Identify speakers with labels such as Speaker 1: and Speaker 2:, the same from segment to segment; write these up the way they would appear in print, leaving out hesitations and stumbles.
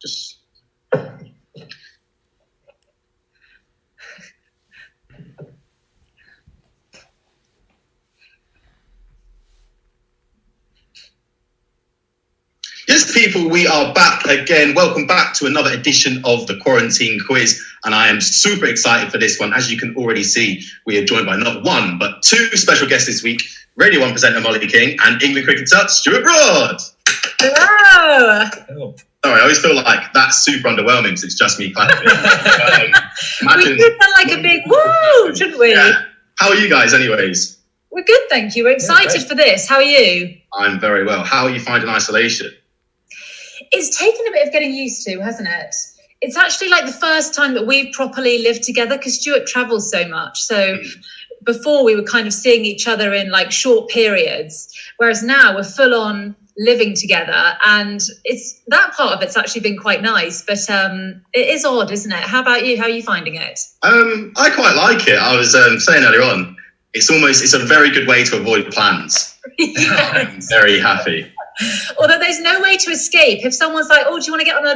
Speaker 1: Just... Yes, people, we are back again. Welcome back to another edition of the Quarantine Quiz. And I am super excited for this one. As you can already see, we are joined by not one, but two special guests this week. Radio 1 presenter Mollie King and England cricketer Stuart Broad.
Speaker 2: Hello.
Speaker 1: Sorry, I always feel like that's super underwhelming because it's just me clapping.
Speaker 2: We could have like a big woo, shouldn't we?
Speaker 1: Yeah. How are you guys anyways?
Speaker 2: We're good, thank you. We're excited for this. How are you?
Speaker 1: I'm very well. How are you finding isolation?
Speaker 2: It's taken a bit of getting used to, hasn't it? It's actually like the first time that we've properly lived together because Stuart travels so much. So before we were kind of seeing each other in like short periods, whereas now we're full on living together, and it's that part of it's actually been quite nice, but it is odd, isn't it? How about you? How are you finding it?
Speaker 1: I quite like it. I was saying earlier on, it's a very good way to avoid plans. I'm very happy.
Speaker 2: Although there's no way to escape. If someone's like, "Oh, do you want to get on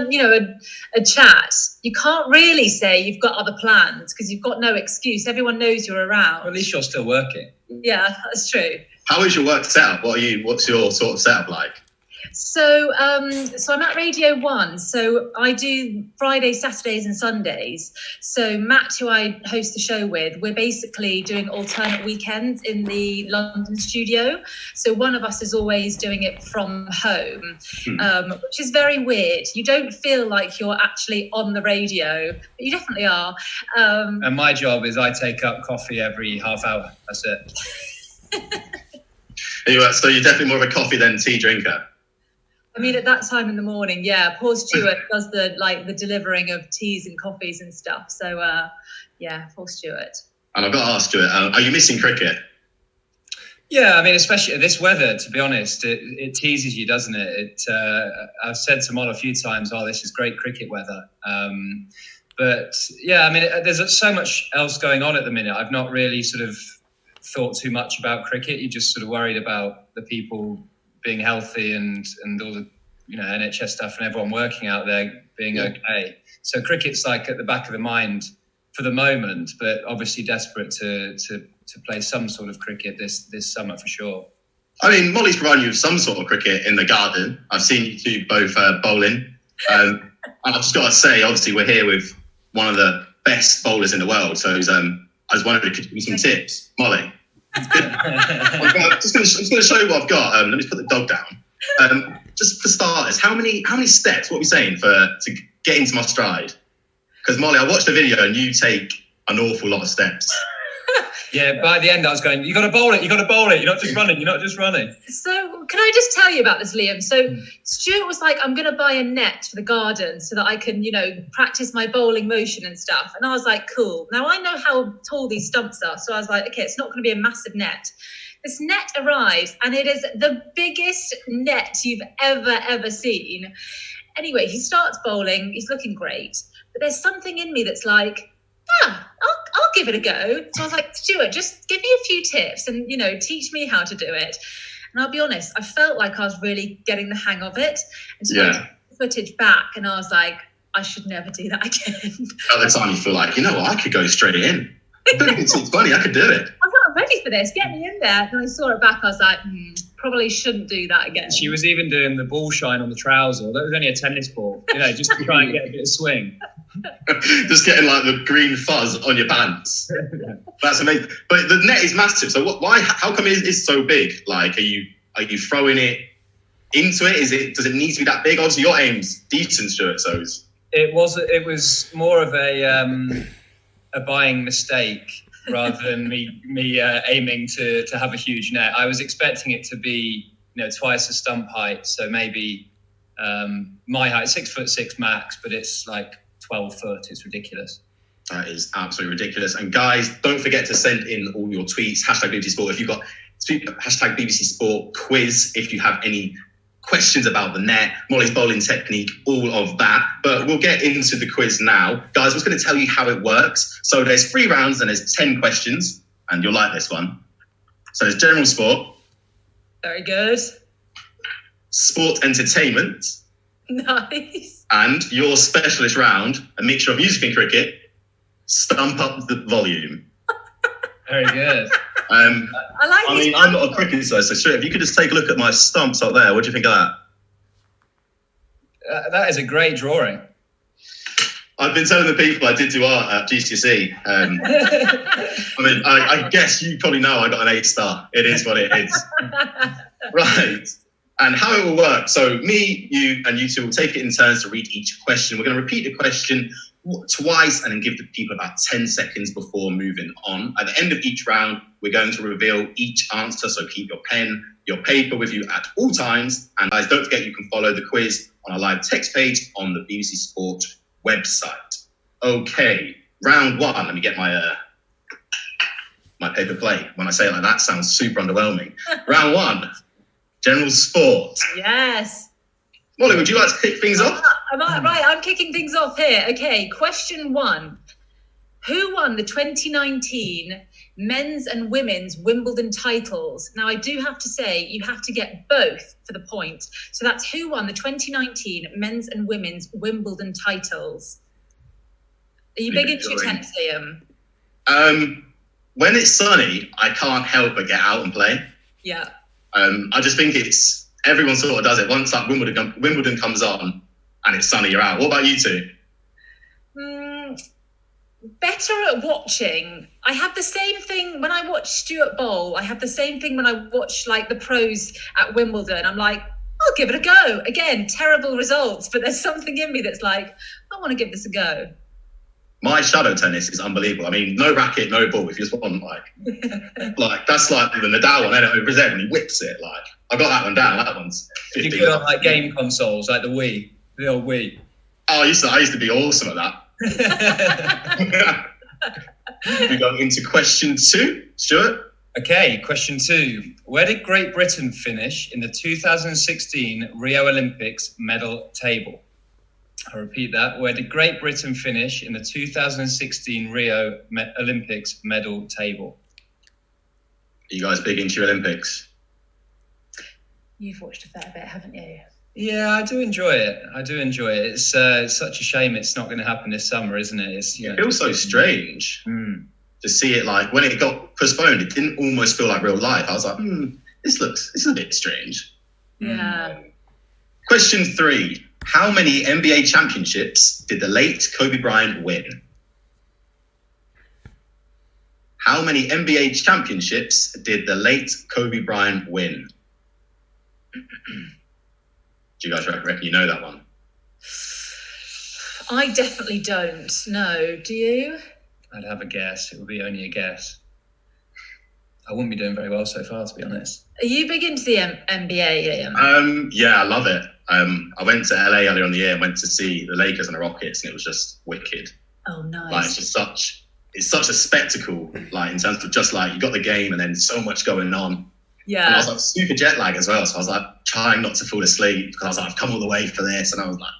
Speaker 2: a chat?" You can't really say you've got other plans because you've got no excuse. Everyone knows you're around.
Speaker 3: Well, at least you're still working.
Speaker 2: Yeah, that's true.
Speaker 1: How is your work set up? What's your sort of setup like?
Speaker 2: So I'm at Radio 1. So I do Fridays, Saturdays and Sundays. So Matt, who I host the show with, we're basically doing alternate weekends in the London studio. So one of us is always doing it from home, which is very weird. You don't feel like you're actually on the radio, but you definitely are.
Speaker 3: And my job is I take up coffee every half hour. That's it.
Speaker 1: So you're definitely more of a coffee than tea drinker.
Speaker 2: I mean, at that time in the morning, yeah, poor Stuart does the delivering of teas and coffees and stuff. So, poor Stuart. And
Speaker 1: I've got to ask Stuart, are you missing cricket?
Speaker 3: Yeah, I mean, especially at this weather, to be honest, it teases you, doesn't it? I've said to Mollie a few times, this is great cricket weather. But, yeah, I mean, there's so much else going on at the minute. I've not really sort of thought too much about cricket. You're just sort of worried about the people being healthy and all the NHS stuff and everyone working out there being okay. So cricket's like at the back of the mind for the moment, but obviously desperate to play some sort of cricket this summer for sure.
Speaker 1: I mean, Mollie's providing you with some sort of cricket in the garden. I've seen you two both bowling. And I've just got to say, obviously, we're here with one of the best bowlers in the world. So I was wondering if you could give me some tips. Mollie. I'm just going to show you what I've got. Let me just put the dog down. Just for starters, how many steps? What are we saying to get into my stride? Because Mollie, I watched the video and you take an awful lot of steps.
Speaker 3: Yeah, by the end I was going, you got to bowl it. You're not just running.
Speaker 2: So can I just tell you about this, Liam? So Stuart was like, I'm going to buy a net for the garden so that I can, practice my bowling motion and stuff. And I was like, cool. Now I know how tall these stumps are. So I was like, okay, it's not going to be a massive net. This net arrives and it is the biggest net you've ever seen. Anyway, he starts bowling. He's looking great. But there's something in me that's like, I'll give it a go. So I was like, Stuart, just give me a few tips and, teach me how to do it. And I'll be honest, I felt like I was really getting the hang of it. And so I took the footage back and I was like, I should never do that again.
Speaker 1: At the time you feel like, I could go straight in. It's funny, I could do it.
Speaker 2: I'm not ready for this. Get me in there. And I saw it back. I was like, probably shouldn't do that again.
Speaker 3: She was even doing the ball shine on the trouser. That was only a tennis ball, just to try and get a bit of swing.
Speaker 1: Just getting like the green fuzz on your pants. That's amazing. But the net is massive. So why? How come it's so big? Like, are you throwing it into it? Does it need to be that big? Obviously, your aim's decent, Stuart. So
Speaker 3: it was more of a buying mistake rather than me aiming to have a huge net. I was expecting it to be twice the stump height, so maybe my height, 6'6" max, but it's like 12 foot. It's ridiculous.
Speaker 1: That is absolutely ridiculous. And guys, don't forget to send in all your tweets, #BBC Sport. If you've got #BBC Sport quiz, if you have any questions about the net, Mollie's bowling technique, all of that. But we'll get into the quiz now. Guys, I'm just going to tell you how it works. So there's 3 rounds and there's 10 questions, and you'll like this one. So there's general sport.
Speaker 2: Very good.
Speaker 1: Sport entertainment.
Speaker 2: Nice.
Speaker 1: And your specialist round, a mixture of music and cricket, stump up the volume.
Speaker 3: Very good.
Speaker 2: I like
Speaker 1: I'm not a cricketer, so Stuart, if you could just take a look at my stumps up there, what do you think of that?
Speaker 3: That is a great drawing.
Speaker 1: I've been telling the people I did do art at GCSE. I guess you probably know I got an 8 star. It is what it is. Right. And how it will work. So me, you, and you two will take it in turns to read each question. We're going to repeat the question twice and then give the people about 10 seconds before moving on. At the end of each round, we're going to reveal each answer. So keep your pen, your paper with you at all times. And guys, don't forget you can follow the quiz on our live text page on the BBC Sport website. Okay, round 1. Let me get my paper plate. When I say it like that, it sounds super underwhelming. Round 1, general sport.
Speaker 2: Yes.
Speaker 1: Mollie, would you like to kick things off?
Speaker 2: Right, I'm kicking things off here. Okay, question 1. Who won the 2019 men's and women's Wimbledon titles? Now, I do have to say, you have to get both for the point. So that's who won the 2019 men's and women's Wimbledon titles. Are you big into your tennis, Liam?
Speaker 1: When it's sunny, I can't help but get out and play.
Speaker 2: Yeah.
Speaker 1: I just think everyone sort of does it. Once like Wimbledon comes on and it's sunny, you're out. What about you two?
Speaker 2: Better at watching. I have the same thing when I watch Stuart bowl. I have the same thing when I watch like the pros at Wimbledon. I'm like, I'll give it a go. Again, terrible results, but there's something in me that's like, I want to give this a go.
Speaker 1: My shadow tennis is unbelievable. I mean, no racket, no ball. If you just want like that's like the Nadal one, over Zen, and he whips it. Like I got that one down. That one's 50.
Speaker 3: You go on like game consoles, like the Wii, the old Wii.
Speaker 1: Oh, I used to be awesome at that. We go into question 2, Stuart.
Speaker 3: Okay, question 2. Where did Great Britain finish in the 2016 Rio Olympics medal table? I'll repeat that. Where did Great Britain finish in the 2016 Rio Olympics medal table?
Speaker 1: Are you guys big into your Olympics?
Speaker 2: You've watched a fair bit, haven't you?
Speaker 3: Yeah, I do enjoy it. It's such a shame it's not going to happen this summer, isn't it? It
Speaker 1: feels so strange to see it. Like when it got postponed, it didn't almost feel like real life. I was like, this is a bit strange.
Speaker 2: Yeah.
Speaker 1: Question 3. How many NBA championships did the late Kobe Bryant win? How many NBA championships did the late Kobe Bryant win? Do you guys reckon you know that one?
Speaker 2: I definitely don't. No. Do you?
Speaker 3: I'd have a guess. It would be only a guess. I wouldn't be doing very well so far, to be honest.
Speaker 2: Are you big into the NBA, Liam?
Speaker 1: Yeah, I love it. I went to LA earlier in the year and went to see the Lakers and the Rockets, and it was just wicked.
Speaker 2: Oh, nice.
Speaker 1: Like, it's such a spectacle, like in terms of just like you got the game and then so much going on.
Speaker 2: Yeah.
Speaker 1: And I was like super jet lag as well, so I was like trying not to fall asleep because I was like, I've come all the way for this, and I was like,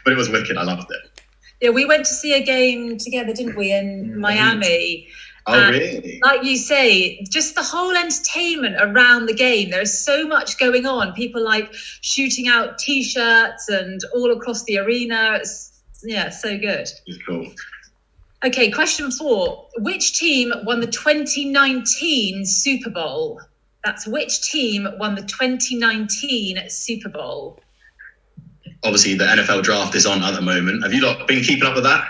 Speaker 1: but it was wicked. I loved it.
Speaker 2: Yeah, we went to see a game together, didn't we, in Miami?
Speaker 1: Oh, really?
Speaker 2: Like you say, just the whole entertainment around the game. There's so much going on. People like shooting out T-shirts and all across the arena. It's so good.
Speaker 1: It's cool.
Speaker 2: Okay, question 4. Which team won the 2019 Super Bowl? That's which team won the 2019 Super Bowl?
Speaker 1: Obviously, the NFL draft is on at the moment. Have you lot been keeping up with that?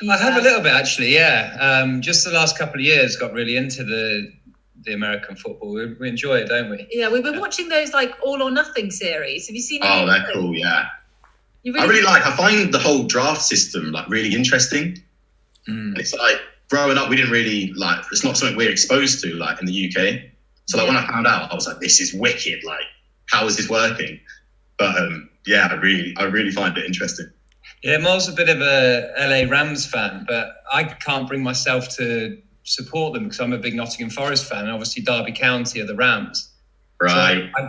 Speaker 2: Yeah.
Speaker 3: I have a little bit, actually, yeah. Just the last couple of years got really into the American football. We enjoy it, don't we?
Speaker 2: Yeah, we've been watching those like All or Nothing series. Have you seen
Speaker 1: Oh, they're cool, yeah. I find the whole draft system like really interesting. And it's like growing up, we didn't really like, it's not something we're exposed to like in the UK. So like when I found out, I was like, this is wicked. Like, how is this working? But I really find it interesting.
Speaker 3: Yeah, Mol's a bit of a LA Rams fan, but I can't bring myself to support them because I'm a big Nottingham Forest fan, and obviously Derby County are the Rams.
Speaker 1: Right.
Speaker 3: So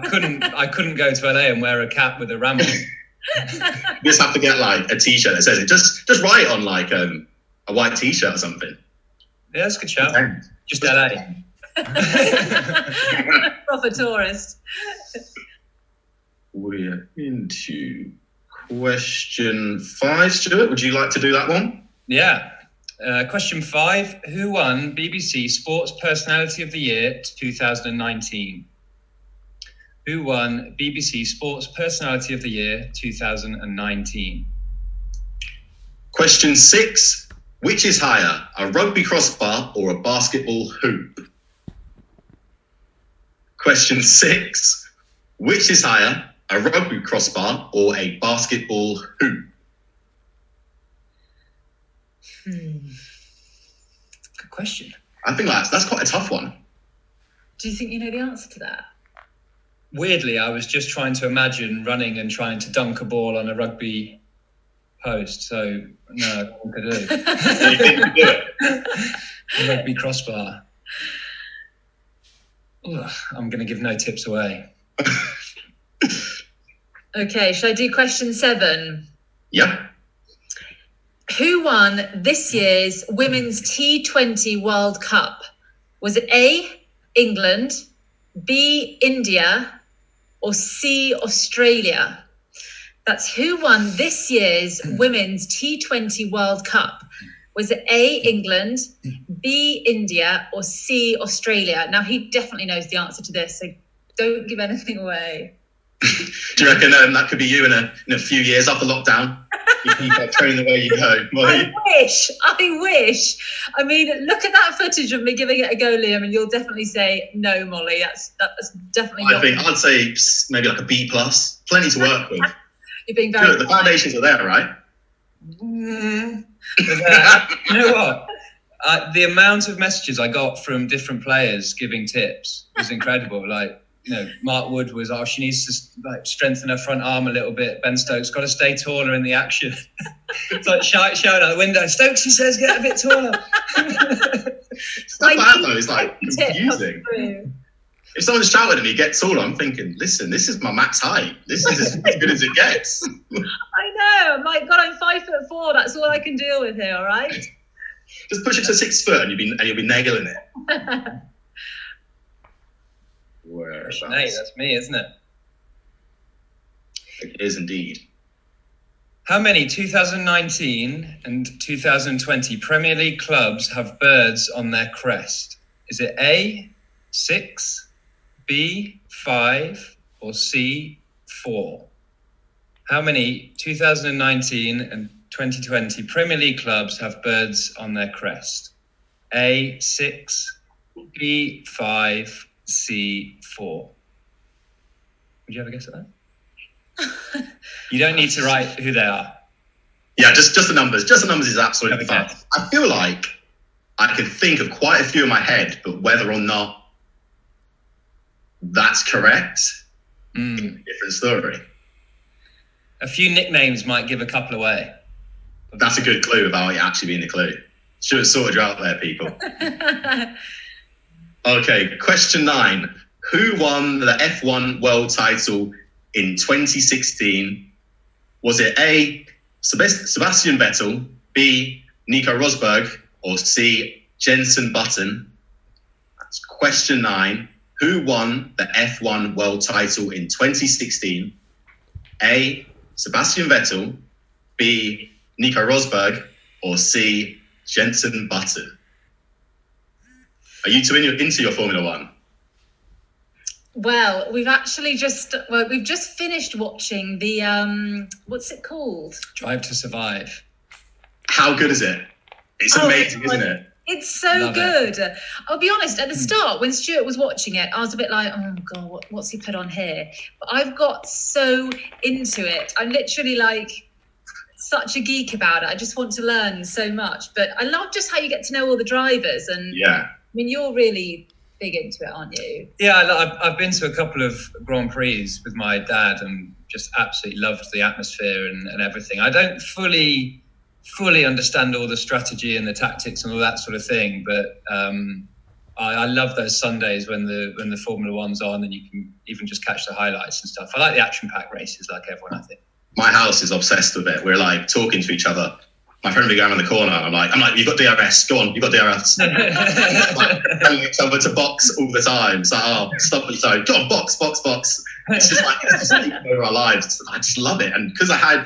Speaker 3: I couldn't go to LA and wear a cap with a Ram on.
Speaker 1: You just have to get like a T-shirt that says it. Just write it on like a white T-shirt or something.
Speaker 3: Yeah, that's a good shout. Just LA.
Speaker 2: Proper tourist.
Speaker 1: we're into question 5. Stuart, would you like to do that one?
Speaker 3: Yeah. Question 5. Who won BBC Sports Personality of the Year 2019? Who won BBC Sports Personality of the Year 2019?
Speaker 1: Question 6. Which is higher, a rugby crossbar or a basketball hoop? Question 6. Which is higher, a rugby crossbar or a basketball hoop?
Speaker 3: Good question.
Speaker 1: I think that's quite a tough one.
Speaker 2: Do you think you know the answer to that?
Speaker 3: Weirdly, I was just trying to imagine running and trying to dunk a ball on a rugby post, so no, I don't think I do.
Speaker 1: You think you do it?
Speaker 3: A rugby crossbar. Ugh, I'm going to give no tips away.
Speaker 2: Okay, shall I do question 7?
Speaker 1: Yeah.
Speaker 2: Who won this year's Women's T20 World Cup? Was it A, England, B, India, or C, Australia? That's who won this year's Women's T20 World Cup. Was it A, England, B, India, or C, Australia? Now, he definitely knows the answer to this, so don't give anything away.
Speaker 1: Do you reckon that could be you in a few years after lockdown? You keep training the way you go, Mollie.
Speaker 2: I wish. I mean, look at that footage of me giving it a go, Liam, and you'll definitely say, no, Mollie, that's definitely not.
Speaker 1: I'd say maybe like a B+. Plenty to work with.
Speaker 2: You're being very
Speaker 1: the foundations are there, right?
Speaker 3: You know what? The amount of messages I got from different players giving tips was incredible. Like, you know, Mark Wood was, she needs to strengthen her front arm a little bit. Ben Stokes got to stay taller in the action. It's like shouting out the window. Stokes, he says, get a bit taller.
Speaker 1: Stuff like that, though, is like confusing. If someone's shouting at me, get taller, I'm thinking, listen, this is my max height. This is as good as it gets.
Speaker 2: I know. My God, I'm 5'4". That's all I can deal with here, all right?
Speaker 1: Just push it to 6 foot and you'll be nailing it.
Speaker 3: Hey, that's me, isn't it?
Speaker 1: It is indeed.
Speaker 3: How many 2019 and 2020 Premier League clubs have birds on their crest? Is it A, 6, B, 5, or C, 4? How many 2019 and 2020 Premier League clubs have birds on their crest? A, 6, B, 5, C, 4. Would you have a guess at that? You don't need to write who they are.
Speaker 1: Yeah, just the numbers. Just the numbers is absolutely fine. I feel like I could think of quite a few in my head, but whether or not that's correct, different story.
Speaker 3: A few nicknames might give a couple away.
Speaker 1: That's a good clue without it actually being a clue. Should have sorted you out there, people. Okay, question 9. Who won the F1 world title in 2016? Was it A, Sebastian Vettel, B, Nico Rosberg, or C, Jenson Button? That's question 9. Who won the F1 world title in 2016? A, Sebastian Vettel, B, Nico Rosberg, or C, Jenson Button? Are you two into your Formula One?
Speaker 2: Well, we've just finished watching the what's it called?
Speaker 3: Drive to Survive.
Speaker 1: How good is it? It's amazing, isn't it?
Speaker 2: It's so good. I'll be honest, at the start, when Stuart was watching it, I was a bit like, oh God, what's he put on here? But I've got so into it. I'm literally like such a geek about it. I just want to learn so much. But I love just how you get to know all the drivers. And
Speaker 1: yeah,
Speaker 2: I mean, you're really big into it, aren't you?
Speaker 3: Yeah, I've been to a couple of Grand Prix with my dad and just absolutely loved the atmosphere and everything. I don't fully understand all the strategy and the tactics and all that sort of thing, but I love those Sundays when the Formula One's on and you can even just catch the highlights and stuff. I like the action-packed races like everyone, I think.
Speaker 1: My house is obsessed with it. We're like talking to each other. My friend will be going around the corner. I'm like, you've got DRS. Go on, you've got DRS. Like telling each other to box all the time. It's like, oh, stop it. Sorry, go on, box. It's just taking over our lives. I just love it. And because I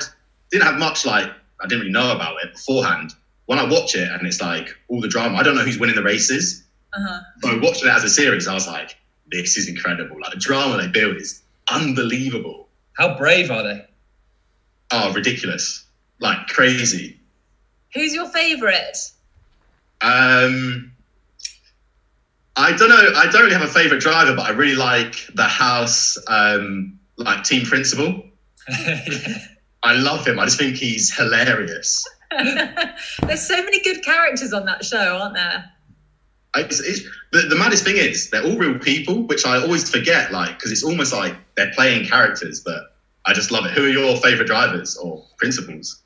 Speaker 1: didn't have much, I didn't really know about it beforehand. When I watch it and it's all the drama, I don't know who's winning the races. So watching it as a series, I was like, this is incredible. The drama they build is unbelievable.
Speaker 3: How brave are they?
Speaker 1: Oh, ridiculous. Crazy.
Speaker 2: Who's your favourite?
Speaker 1: I don't know. I don't really have a favourite driver, but I really like the House team principal. I love him. I just think he's hilarious.
Speaker 2: There's so many good characters on that show, aren't there?
Speaker 1: The maddest thing is they're all real people, which I always forget, because it's almost like they're playing characters, but I just love it. Who are your favourite drivers or principals?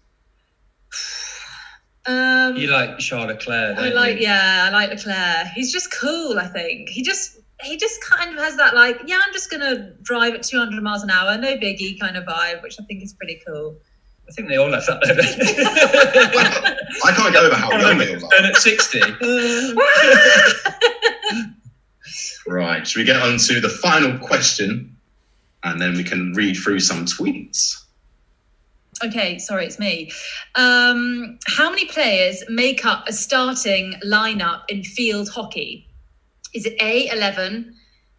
Speaker 3: You like Charles Leclerc, don't you?
Speaker 2: I like Leclerc. He's just cool, I think. He just kind of has that I'm just going to drive at 200 miles an hour, no biggie kind of vibe, which I think is pretty cool.
Speaker 3: I think they all have that, don't they?
Speaker 1: I can't get over how young they all are.
Speaker 3: And at 60.
Speaker 1: Right, should we get on to the final question? And then we can read through some tweets.
Speaker 2: Okay, sorry, it's me. How many players make up a starting lineup in field hockey? Is it A, 11?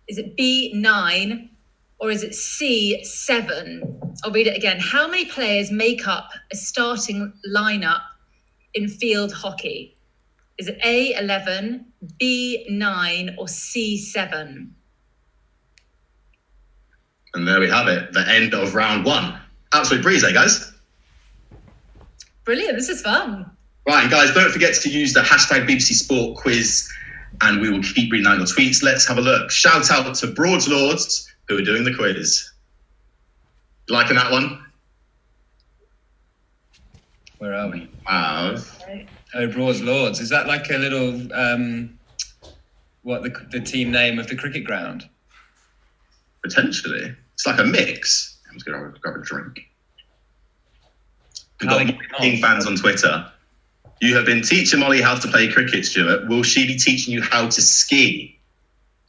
Speaker 2: Is it B, 9? Or is it C, 7? I'll read it again. How many players make up a starting lineup in field hockey? Is it A, 11, B, 9, or C, 7?
Speaker 1: And there we have it, the end of round 1. Absolute breeze, guys?
Speaker 2: Brilliant, this is fun.
Speaker 1: Right, and guys, don't forget to use the hashtag BBC Sport quiz, and we will keep reading out your tweets. Let's have a look. Shout out to Broad's Lords, who are doing the quiz. Liking that one?
Speaker 3: Where are we?
Speaker 1: Oh,
Speaker 3: Broad's Lords. Is that like a little, the team name of the cricket ground?
Speaker 1: Potentially. It's like a mix. I'm just going to grab a drink. We've got King fans on Twitter. You have been teaching Mollie how to play cricket, Stuart. Will she be teaching you how to ski?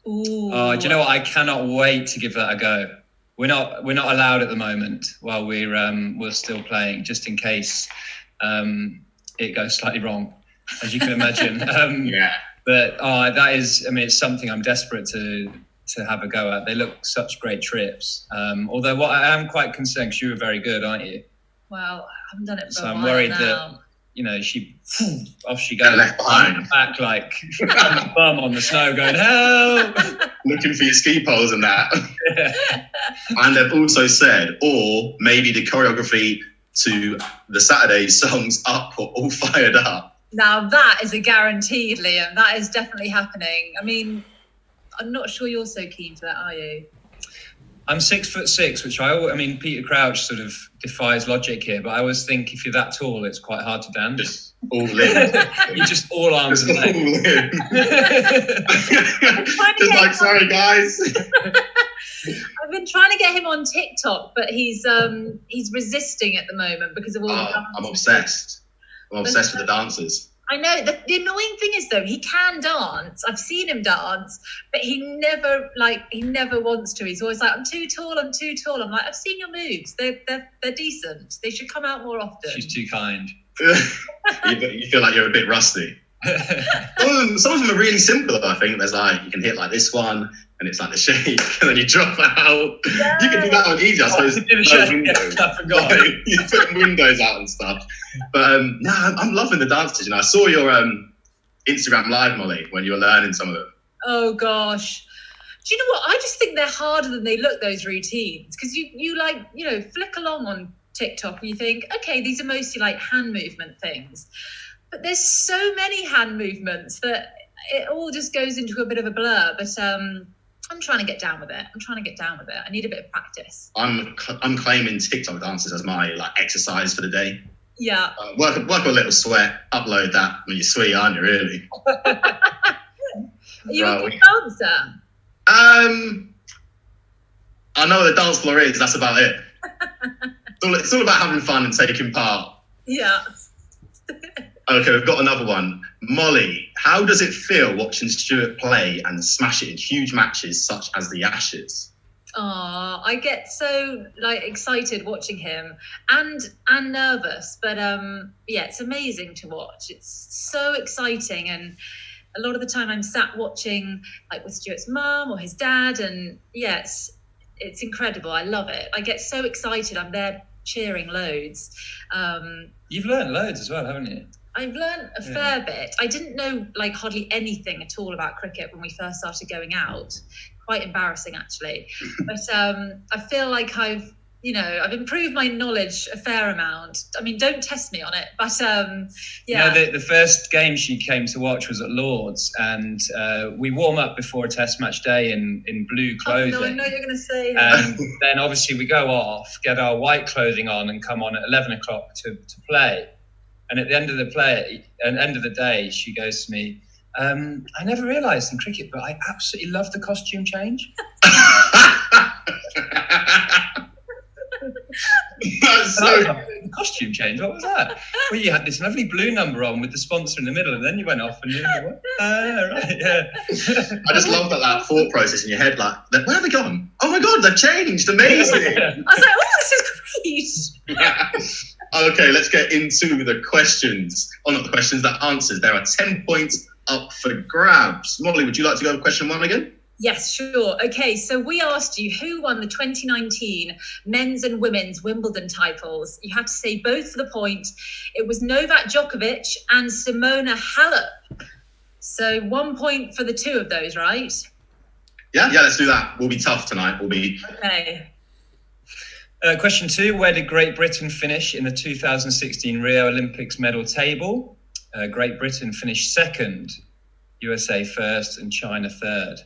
Speaker 2: Ooh.
Speaker 3: Oh, do you know what? I cannot wait to give that a go. We're not allowed at the moment while we're still playing, just in case it goes slightly wrong, as you can imagine.
Speaker 1: Yeah.
Speaker 3: But that is, it's something I'm desperate to have a go at. They look such great trips. Although what I am quite concerned, because you were very good, aren't you?
Speaker 2: Well, I haven't done it for
Speaker 3: so
Speaker 2: a while
Speaker 3: I'm worried
Speaker 2: now.
Speaker 3: that off she goes,
Speaker 1: left behind,
Speaker 3: back like bum on the snow, going help,
Speaker 1: looking for your ski poles and that. Yeah. And they've also said, or maybe the choreography to the Saturday songs Up or All Fired Up.
Speaker 2: Now that is a guaranteed, Liam. That is definitely happening. I'm not sure you're so keen for that, are you?
Speaker 3: I'm 6'6", which Peter Crouch sort of defies logic here, but I always think if you're that tall, it's quite hard to dance.
Speaker 1: Just all in.
Speaker 3: You're just all arms and legs.
Speaker 1: All in. Just sorry guys.
Speaker 2: I've been trying to get him on TikTok, but he's resisting at the moment because of all the dances.
Speaker 1: I'm obsessed. I'm obsessed with the dancers. I know.
Speaker 2: The annoying thing is, though, he can dance. I've seen him dance, but he never wants to. He's always like, I'm too tall. I'm like, I've seen your moves. They're decent. They should come out more often.
Speaker 3: She's too kind.
Speaker 1: You feel like you're a bit rusty. Some of them are really simple, I think. There's you can hit like this one, and it's like the shake, and then you drop out. Yeah. You can do that one easy, I suppose.
Speaker 3: I forgot.
Speaker 1: You put windows out and stuff. But I'm loving the dances. I saw your Instagram live, Mollie, when you were learning some of them.
Speaker 2: Oh gosh. Do you know what? I just think they're harder than they look, those routines, because you flick along on TikTok and you think, okay, these are mostly like hand movement things. But there's so many hand movements that it all just goes into a bit of a blur. But I'm trying to get down with it. I need a bit of practice.
Speaker 1: I'm claiming TikTok dances as my exercise for the day.
Speaker 2: Yeah.
Speaker 1: Work a little sweat. Upload that when you're sweet, aren't you? Really?
Speaker 2: Are you a good dancer?
Speaker 1: I know what the dance floor is. That's about it. It's all about having fun and taking part.
Speaker 2: Yeah.
Speaker 1: Okay, we've got another one. Mollie, how does it feel watching Stuart play and smash it in huge matches such as the Ashes?
Speaker 2: Oh, I get so excited watching him and nervous, but yeah, it's amazing to watch. It's so exciting, and a lot of the time I'm sat watching with Stuart's mum or his dad, and yeah, it's incredible. I love it. I get so excited. I'm there cheering loads.
Speaker 3: You've learned loads as well, haven't you?
Speaker 2: I've learned a fair bit. I didn't know hardly anything at all about cricket when we first started going out. Quite embarrassing, actually. But I feel like I've improved my knowledge a fair amount. I mean, don't test me on it, but yeah.
Speaker 3: The first game she came to watch was at Lord's, and we warm up before a test match day in blue clothing.
Speaker 2: Oh, no, I know you're going to say that.
Speaker 3: And then obviously we go off, get our white clothing on, and come on at 11 o'clock to play. And at the end of the day, she goes to me, I never realised in cricket, but I absolutely love the costume change.
Speaker 1: That's
Speaker 3: the costume change, what was that? Well, you had this lovely blue number on with the sponsor in the middle, and then you went off and you went, right, yeah.
Speaker 1: I just love that thought process in your head, where have they gone? Oh my God, they've changed, amazing.
Speaker 2: I was like, oh, this is great.
Speaker 1: Okay, let's get into the questions. Oh, not the questions, the answers. There are 10 points up for grabs. Mollie, would you like to go to question 1 again?
Speaker 2: Yes, sure. Okay, so we asked you who won the 2019 men's and women's Wimbledon titles. You had to say both for the point. It was NOVAK Djokovic and SIMONA HALEP. So 1 point for the two of those, right?
Speaker 1: Yeah, let's do that. We'll be tough tonight.
Speaker 2: Okay.
Speaker 3: Question 2, where did Great Britain finish in the 2016 Rio Olympics medal table? Great Britain finished 2nd, USA 1st, and China 3rd.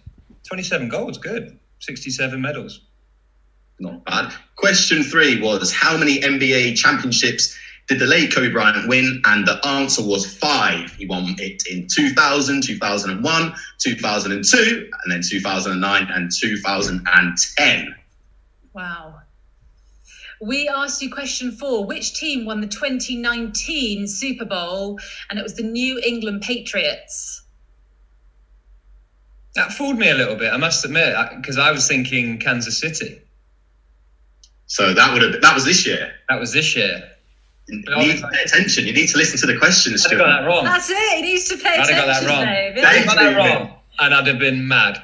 Speaker 3: 27 golds, good. 67 medals.
Speaker 1: Not bad. Question 3 was, how many NBA championships did the late Kobe Bryant win? And the answer was 5. He won it in 2000, 2001, 2002, and then 2009 and 2010.
Speaker 2: Wow. We asked you question 4, which team won the 2019 Super Bowl? And it was the New England Patriots.
Speaker 3: That fooled me a little bit, I must admit, because I was thinking Kansas City.
Speaker 1: So that was this year.
Speaker 3: That was this year.
Speaker 1: You need to pay attention. You need to listen to the questions.
Speaker 3: I'd have got that wrong.
Speaker 2: That's it. He needs to pay attention.
Speaker 3: I'd have got that wrong.
Speaker 2: Dave.
Speaker 3: I'd have got that wrong, and I'd have been mad.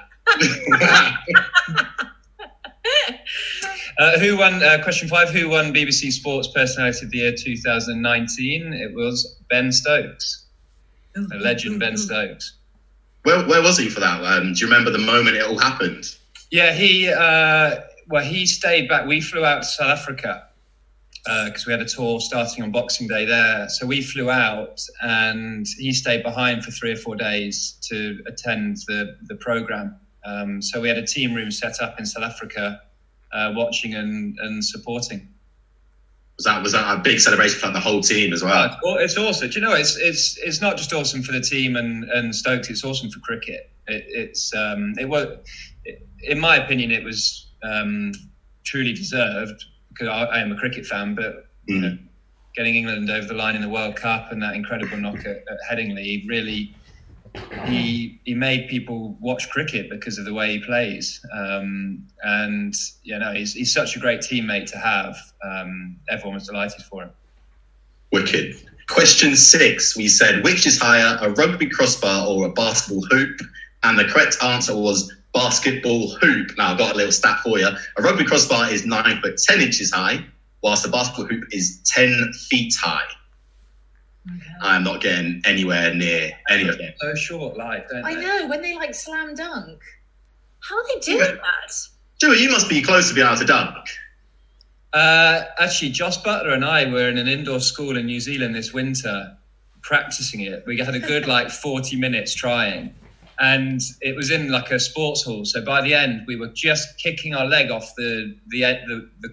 Speaker 3: Who won? Question 5. Who won BBC Sports Personality of the Year 2019? It was Ben Stokes, the legend Ben Stokes.
Speaker 1: Where was he for that? Do you remember the moment it all happened?
Speaker 3: Yeah, he stayed back. We flew out to South Africa because we had a tour starting on Boxing Day there. So we flew out, and he stayed behind for 3 or 4 days to attend the programme. So we had a team room set up in South Africa, watching and supporting.
Speaker 1: Was that a big celebration for the whole team as well?
Speaker 3: It's awesome. Do you know, it's not just awesome for the team and Stokes. It's awesome for cricket. It was, in my opinion, it was truly deserved because I am a cricket fan. But you know, getting England over the line in the World Cup and that incredible knock at Headingley, really, he made people watch cricket because of the way he plays. And you know, he's such a great teammate to have. Everyone was delighted for him.
Speaker 1: Wicked. Question 6, we said, which is higher, a rugby crossbar or a basketball hoop? And the correct answer was basketball hoop. Now, I've got a little stat for you. A rugby crossbar is 9 foot 10 inches high, whilst a basketball hoop is 10 feet high. Okay. I'm not getting anywhere near any of them.
Speaker 3: So short life, don't they?
Speaker 2: I know, when they slam dunk. How are they doing that?
Speaker 1: Stuart, you must be close to being able to dunk.
Speaker 3: Actually, Josh Butler and I were in an indoor school in New Zealand this winter practicing it. We had a good 40 minutes trying, and it was in a sports hall. So by the end, we were just kicking our leg off the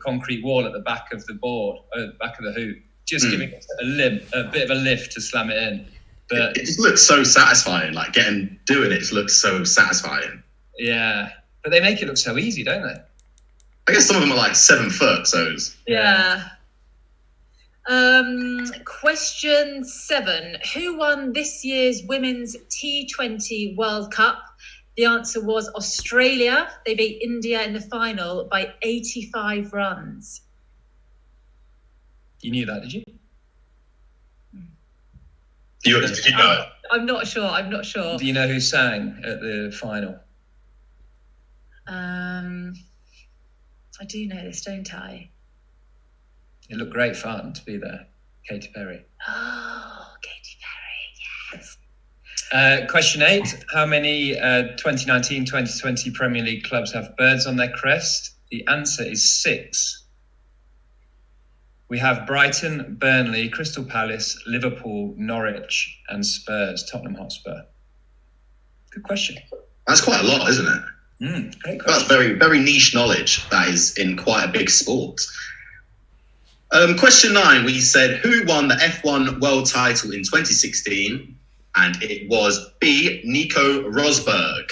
Speaker 3: concrete wall at the back of the board, the back of the hoop, just giving it a bit of a lift to slam it in. But
Speaker 1: it just looks so satisfying. Doing it just looks so satisfying.
Speaker 3: Yeah, but they make it look so easy, don't they?
Speaker 1: I guess some of them are 7 foot, so...
Speaker 2: Yeah. Question 7. Who won this year's Women's T20 World Cup? The answer was Australia. They beat India in the final by 85 runs.
Speaker 3: You knew that, did you?
Speaker 1: Did you know it?
Speaker 2: I'm not sure.
Speaker 3: Do you know who sang at the final?
Speaker 2: I do know this, don't I?
Speaker 3: It looked great fun to be there. Katy Perry.
Speaker 2: Oh, Katy Perry, yes.
Speaker 3: Question 8. How many 2019-2020 Premier League clubs have birds on their crest? The answer is 6. We have Brighton, Burnley, Crystal Palace, Liverpool, Norwich, and Spurs, Tottenham Hotspur. Good question.
Speaker 1: That's quite a lot, isn't it?
Speaker 3: Great question.
Speaker 1: That's very, very niche knowledge that is in quite a big sport. Question 9, we said, who won the F1 world title in 2016? And it was B, NICO Rosberg.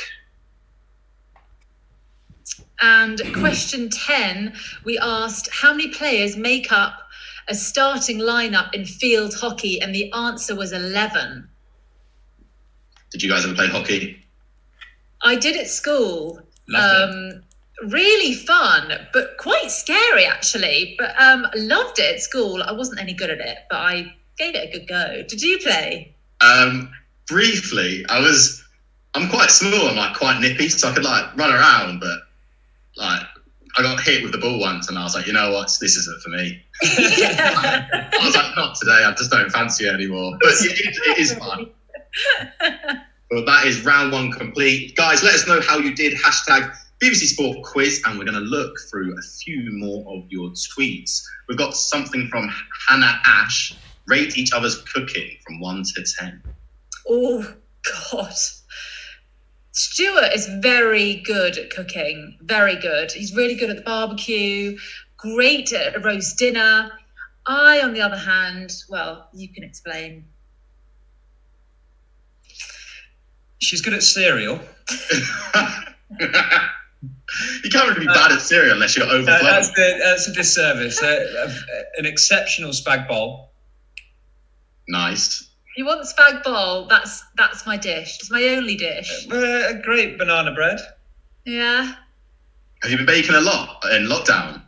Speaker 2: And question 10, we asked, how many players make up a starting lineup in field hockey? And the answer was 11.
Speaker 1: Did you guys ever play hockey?
Speaker 2: I did at school.
Speaker 3: Loved
Speaker 2: Really fun, but quite scary actually. But loved it at school. I wasn't any good at it, but I gave it a good go. Did you play?
Speaker 1: Briefly. I'm quite small. I'm like quite nippy, so I could like run around, but like I got hit with the ball once, and I was like, you know what, this isn't for me. I was like, not today. I just don't fancy it anymore. But it is fun. Well, that is round 1 complete. Guys, let us know how you did. Hashtag BBC Sport quiz, and we're going to look through a few more of your tweets. We've got something from Hannah Ash. Rate each other's cooking from 1 to 10.
Speaker 2: Oh, God. Stuart is very good at cooking. Very good. He's really good at the barbecue. Great at a roast dinner. I, on the other hand, well, you can explain.
Speaker 3: She's good at cereal.
Speaker 1: You can't really be bad at cereal unless you're overflowing.
Speaker 3: That's a disservice. An exceptional spag bowl.
Speaker 1: Nice.
Speaker 2: You want spag bowl? That's my dish. It's my only dish.
Speaker 3: A great banana bread.
Speaker 2: Yeah.
Speaker 1: Have you been baking a lot in lockdown?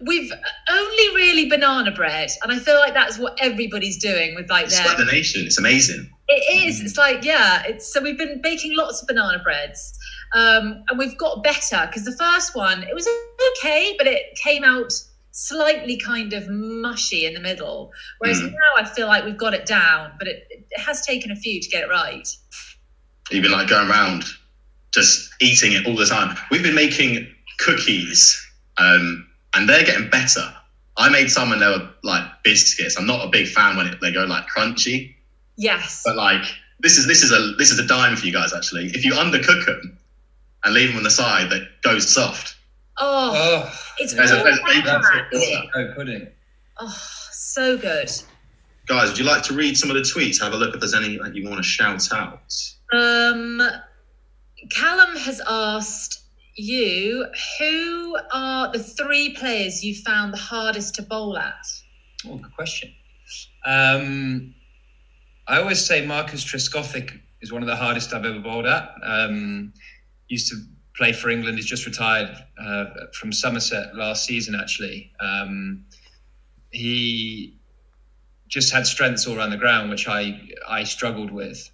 Speaker 2: We've only really banana bread, and I feel like that's what everybody's doing with like
Speaker 1: Sweat the nation. It's amazing.
Speaker 2: It is. It's like, yeah. So we've been baking lots of banana breads, and we've got better because the first one, it was okay, but it came out slightly kind of mushy in the middle. Whereas now I feel like we've got it down, but it has taken a few to get it right.
Speaker 1: You've been like going around just eating it all the time. We've been making cookies, and they're getting better. I made some and they were like biscuits. I'm not a big fan when they go like crunchy.
Speaker 2: Yes.
Speaker 1: But like this is a dime for you guys actually. If you undercook them and leave them on the side, they go soft.
Speaker 2: Oh, it's
Speaker 3: pudding.
Speaker 2: Oh, so good.
Speaker 1: Guys, would you like to read some of the tweets? Have a look if there's any that you want to shout out.
Speaker 2: Callum has asked you, who are the 3 players you found the hardest to bowl at?
Speaker 3: Oh, good question. I always say Marcus Trescothick is one of the hardest I've ever bowled at. Used to play for England. He's just retired from Somerset last season, actually. He just had strengths all around the ground, which I struggled with.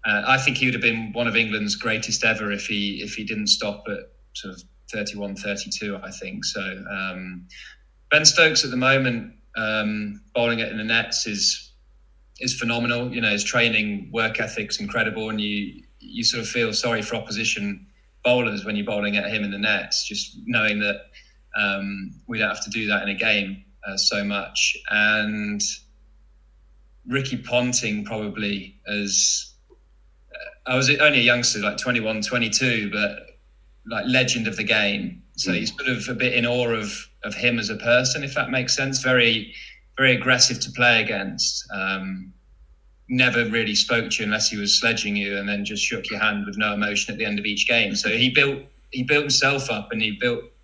Speaker 3: I think he would have been one of England's greatest ever if he didn't stop at sort of 31, 32, I think. So Ben Stokes at the moment, bowling it in the nets is phenomenal. You know, his training, work ethic's incredible, and you sort of feel sorry for opposition bowlers when you're bowling at him in the nets, just knowing that we don't have to do that in a game so much. And Ricky Ponting probably I was only a youngster, like 21, 22, but like legend of the game. So he's sort of a bit in awe of him as a person, if that makes sense. Very, very aggressive to play against. Never really spoke to you unless he was sledging you, and then just shook your hand with no emotion at the end of each game. So he built himself up, and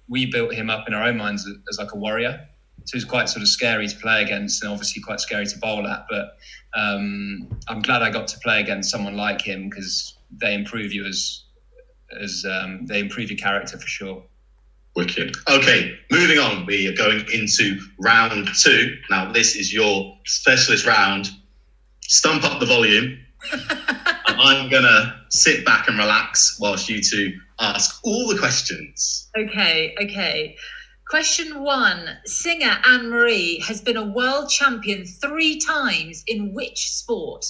Speaker 3: we built him up in our own minds as like a warrior. So he's quite sort of scary to play against, and obviously quite scary to bowl at. But I'm glad I got to play against someone like him, because they improve you as they improve your character for sure.
Speaker 1: Wicked. Okay, moving on. We are going into round 2. Now, this is your specialist round. Stump up the volume. And I'm going to sit back and relax whilst you two ask all the questions.
Speaker 2: Okay. Question 1. Singer Anne-Marie has been a world champion 3 times in which sport?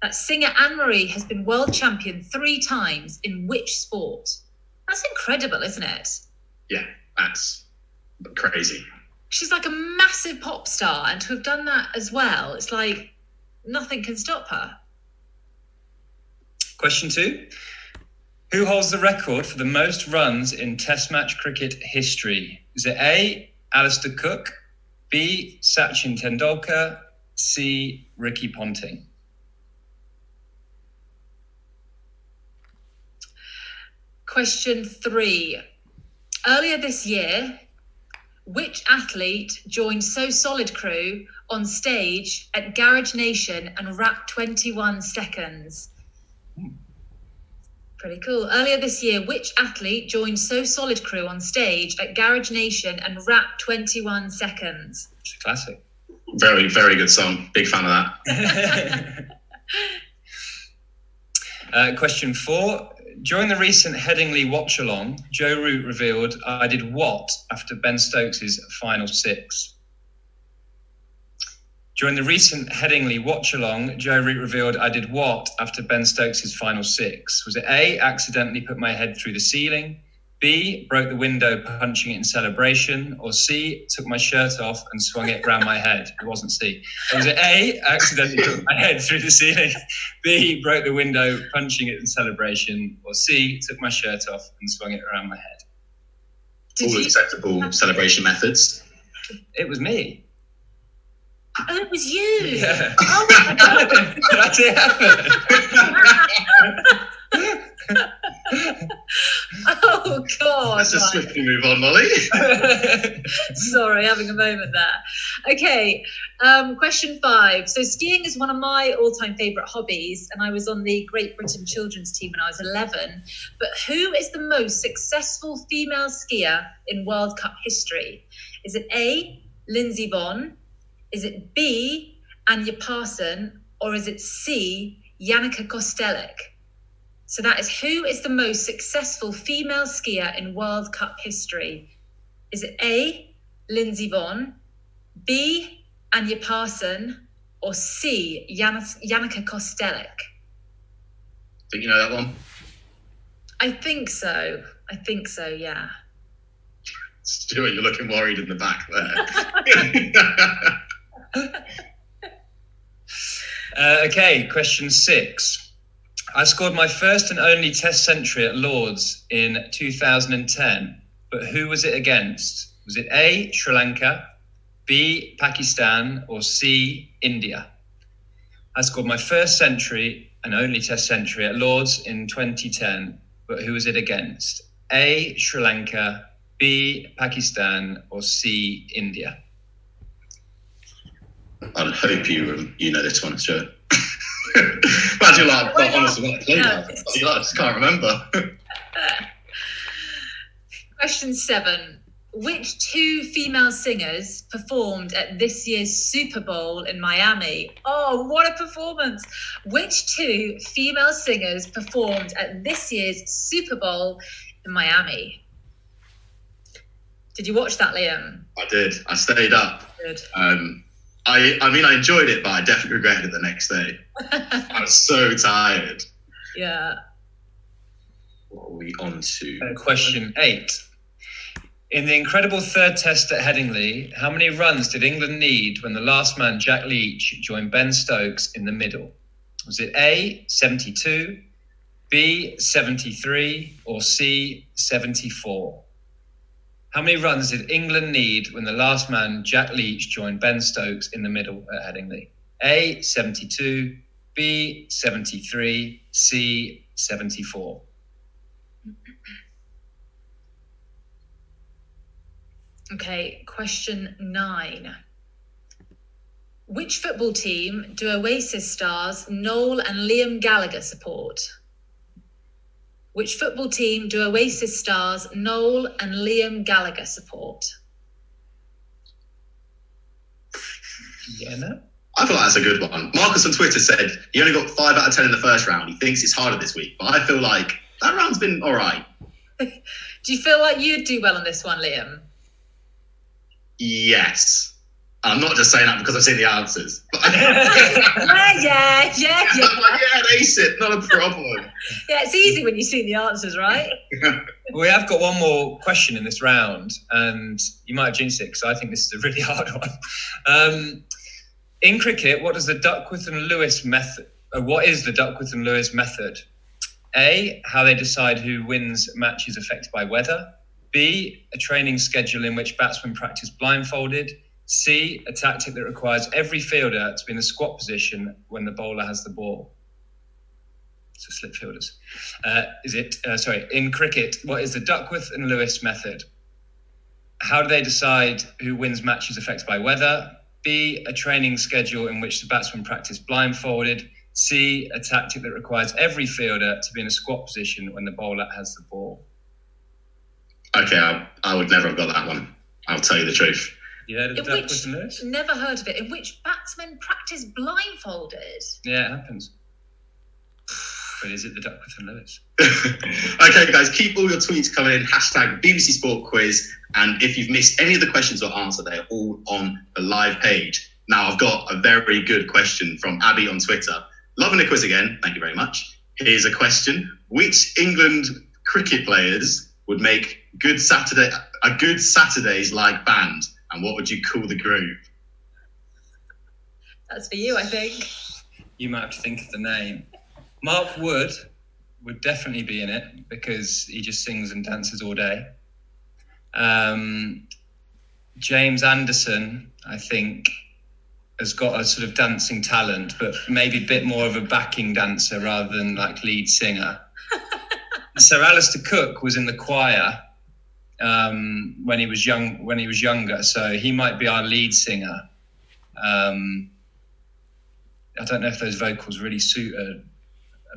Speaker 2: That singer Anne-Marie has been world champion 3 times in which sport? That's incredible, isn't it?
Speaker 1: Yeah, that's crazy.
Speaker 2: She's like a massive pop star, and to have done that as well, it's like nothing can stop her.
Speaker 3: Question 2. Who holds the record for the most runs in Test match cricket history? Is it A, Alistair Cook, B, Sachin Tendulkar, C, Ricky Ponting?
Speaker 2: Question 3. Earlier this year, which athlete joined So Solid Crew on stage at Garage Nation and rapped 21 seconds? Pretty cool. Earlier this year, which athlete joined So Solid Crew on stage at Garage Nation and rapped 21 seconds?
Speaker 3: It's a classic.
Speaker 1: Very, very good song. Big fan of
Speaker 3: that. Question 4. During the recent Headingley watch-along, Joe Root revealed, I did what after Ben Stokes' final 6? During the recent Headingley watch-along, Joe Root revealed, I did what after Ben Stokes' final 6? Was it A, accidentally put my head through the ceiling, B, broke the window punching it in celebration, or C, took my shirt off and swung it round my head? It wasn't C. Was it A, accidentally put my head through the ceiling, B, broke the window punching it in celebration, or C, took my shirt off and swung it around my head?
Speaker 1: All acceptable celebration methods.
Speaker 3: It was me.
Speaker 2: Oh, it was you.
Speaker 3: Yeah.
Speaker 2: Oh my God.
Speaker 3: That's it happened.
Speaker 2: Oh God.
Speaker 1: Let's just swiftly move on, Molly.
Speaker 2: Sorry, having a moment there. Okay, question 5. So skiing is one of my all-time favourite hobbies, and I was on the Great Britain children's team when I was 11. But who is the most successful female skier in World Cup history? Is it A, Lindsey Vonn? Is it B, Anya Parson? Or is it C, Yannicka Kostelic? So that is who is the most successful female skier in World Cup history? Is it A, Lindsey Vonn, B, Anya Parson, or C, Yannicka Kostelic?
Speaker 1: Think you know that one?
Speaker 2: I think so, yeah.
Speaker 1: Stuart, you're looking worried in the back there.
Speaker 3: Okay, question 6. I scored my first and only Test century at Lord's in 2010, but who was it against? Was it A, Sri Lanka, B, Pakistan, or C, India? I scored my first century and only Test century at Lord's in 2010, but who was it against? A, Sri Lanka, B, Pakistan, or C, India?
Speaker 1: I hope you know this one, Stuart. Imagine honestly, I just can't remember.
Speaker 2: Question 7. Which 2 female singers performed at this year's Super Bowl in Miami? Oh, what a performance! Which 2 female singers performed at this year's Super Bowl in Miami? Did you watch that, Liam?
Speaker 1: I did. I stayed up.
Speaker 2: Good.
Speaker 1: I mean, I enjoyed it, but I definitely regretted it the next day. I was so tired.
Speaker 2: Yeah.
Speaker 1: What are we on to?
Speaker 3: Question 8. In the incredible third test at Headingley, how many runs did England need when the last man, Jack Leach, joined Ben Stokes in the middle? Was it A, 72, B, 73, or C, 74? How many runs did England need when the last man, Jack Leach, joined Ben Stokes in the middle at Headingley? A, 72, B, 73, C, 74.
Speaker 2: Okay, question 9. Which football team do Oasis stars Noel and Liam Gallagher support? Which football team do Oasis stars Noel and Liam Gallagher support?
Speaker 3: Yeah, no.
Speaker 1: I thought that's a good one. Marcus on Twitter said he only got 5 out of 10 in the first round. He thinks it's harder this week, but I feel like that round's been all right.
Speaker 2: Do you feel like you'd do well on this one, Liam?
Speaker 1: Yes. I'm not just saying that because I've seen the answers.
Speaker 2: yeah.
Speaker 1: I'm like, yeah, ace it, not a problem.
Speaker 2: Yeah, it's easy when you've seen the answers, right?
Speaker 3: We have got one more question in this round, and you might have jinxed it because I think this is a really hard one. In cricket, what is the Duckworth-Lewis method? A, how they decide who wins matches affected by weather. B, a training schedule in which batsmen practice blindfolded. C, a tactic that requires every fielder to be in the squat position when the bowler has the ball. So slip fielders. In cricket, what is the Duckworth-Lewis method? How do they decide who wins matches affected by weather? B, a training schedule in which the batsmen practice blindfolded. C, a tactic that requires every fielder to be in a squat position when the bowler has the ball.
Speaker 1: Okay, I would never have got that one. I'll tell you the truth.
Speaker 3: Yeah, Duckworth-Lewis?
Speaker 2: Never heard of it. In which batsmen practice blindfolded?
Speaker 3: Yeah, it happens. But is it the Duckworth-Lewis?
Speaker 1: Okay, guys, keep all your tweets coming in. Hashtag BBC Sport Quiz. And if you've missed any of the questions or answer, they're all on the live page. Now, I've got a very good question from Abby on Twitter. Loving the quiz again. Thank you very much. Here's a question. Which England cricket players would make a good Saturdays like band? And what would you call the group?
Speaker 2: That's for you, I think.
Speaker 3: You might have to think of the name. Mark Wood would definitely be in it because he just sings and dances all day. James Anderson, I think, has got a sort of dancing talent, but maybe a bit more of a backing dancer rather than like lead singer. Sir Alistair Cook was in the choir when he was younger, so he might be our lead singer. I don't know if those vocals really suit a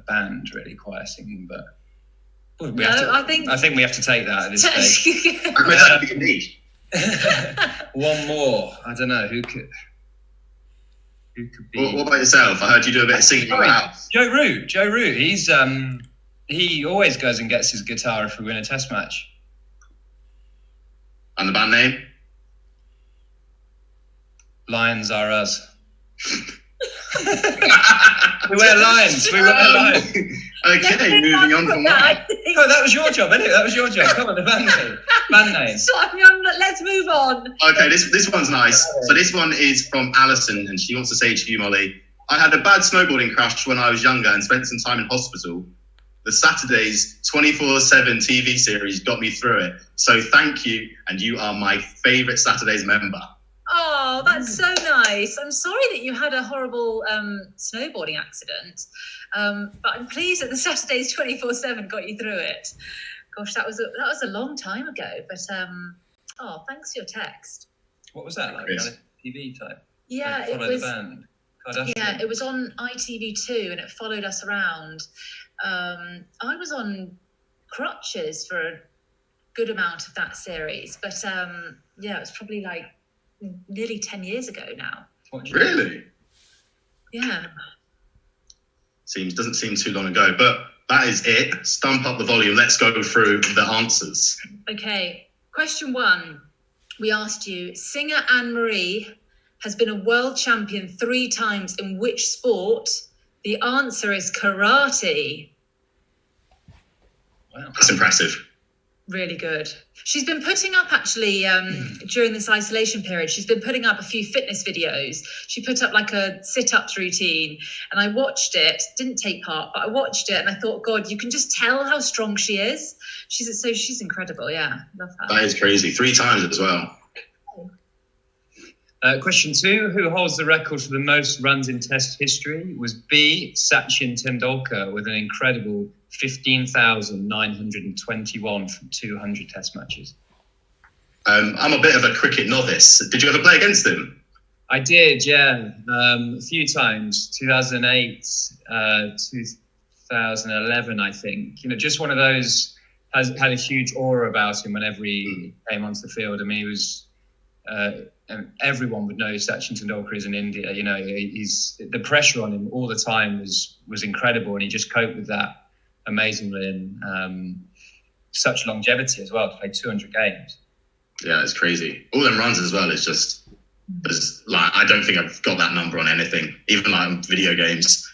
Speaker 3: band, really, choir singing, but I think we have to take that at this stage.
Speaker 1: That'd be a niche.
Speaker 3: One more. I don't know who could be.
Speaker 1: What about yourself? I heard you do a bit of singing in your house.
Speaker 3: Joe Root. He's he always goes and gets his guitar if we win a test match.
Speaker 1: And the band name?
Speaker 3: Lions Are Us. We wear lions.
Speaker 1: Okay, moving on from that.
Speaker 3: Oh, that was your job, isn't it? Come on, the band name.
Speaker 2: Let's move on.
Speaker 1: Okay, this one's nice. So this one is from Alison, and she wants to say to you, Molly, I had a bad snowboarding crash when I was younger and spent some time in hospital. The Saturday's 24/7 TV series got me through it. So thank you, and you are my favourite Saturday's member.
Speaker 2: Oh, that's so nice. I'm sorry that you had a horrible snowboarding accident, but I'm pleased that the Saturday's 24/7 got you through it. Gosh, that was a long time ago. But thanks for your text.
Speaker 3: What was that like? Kind of TV type?
Speaker 2: Yeah,
Speaker 3: it was. The band.
Speaker 2: Yeah, it was on ITV2, and it followed us around. I was on crutches for a good amount of that series, but it was probably like nearly 10 years ago now.
Speaker 1: Really?
Speaker 2: Yeah.
Speaker 1: Doesn't seem too long ago, but that is it. Stump up the volume. Let's go through the answers.
Speaker 2: Okay. Question 1. We asked you, singer Anne-Marie has been a world champion 3 times in which sport? The answer is karate.
Speaker 3: Wow.
Speaker 1: That's impressive.
Speaker 2: Really good. She's been putting up, actually, during this isolation period, she's been putting up a few fitness videos. She put up like a sit-ups routine, and I watched it, didn't take part, but I watched it and I thought, God, you can just tell how strong she is. She's incredible, yeah. Love her.
Speaker 1: That is crazy. 3 times as well.
Speaker 3: Question 2, who holds the record for the most runs in Test history? Was B, Sachin Tendulkar with an incredible 15,921 from 200 Test matches.
Speaker 1: I'm a bit of a cricket novice. Did you ever play against him?
Speaker 3: I did, yeah. A few times. 2008, 2011, I think. You know, just one of those, had a huge aura about him whenever he came onto the field. I mean, he was, everyone would know Sachin Tendulkar is in India. You know, the pressure on him all the time was incredible, and he just coped with that amazingly, and such longevity as well, to play 200 games.
Speaker 1: Yeah, it's crazy. All them runs as well is just, like, I don't think I've got that number on anything, even like on video games.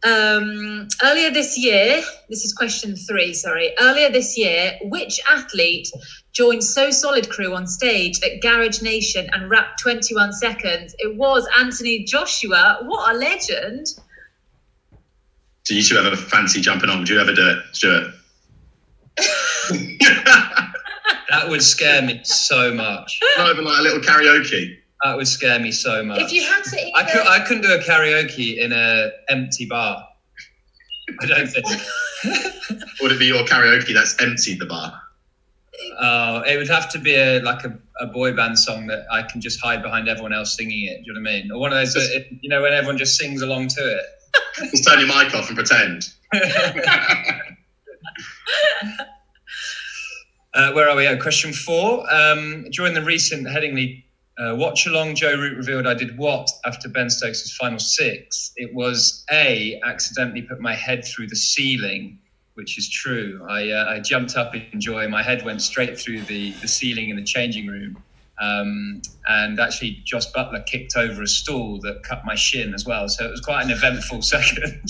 Speaker 2: Earlier this year, this is question 3, sorry. Earlier this year, which athlete joined So Solid crew on stage at Garage Nation and rapped 21 seconds? It was Anthony Joshua. What a legend.
Speaker 1: Do you two ever fancy jumping on? Would you ever do it, Stuart?
Speaker 3: That would scare me so much.
Speaker 1: Not even like a little karaoke.
Speaker 3: That would scare me so much.
Speaker 2: If you had to either...
Speaker 3: I couldn't do a karaoke in an empty bar. I don't think.
Speaker 1: Would it be your karaoke that's emptied the bar?
Speaker 3: It would have to be a boy band song that I can just hide behind everyone else singing it. Do you know what I mean? Or one of those, you know, when everyone just sings along to it.
Speaker 1: Just turn your mic off and pretend.
Speaker 3: Where are we? Question 4. During the recent Headingley watch-along, Joe Root revealed I did what after Ben Stokes' final 6? It was A, accidentally put my head through the ceiling, which is true. I jumped up in joy. My head went straight through the ceiling in the changing room. And actually, Josh Butler kicked over a stool that cut my shin as well. So it was quite an eventful second.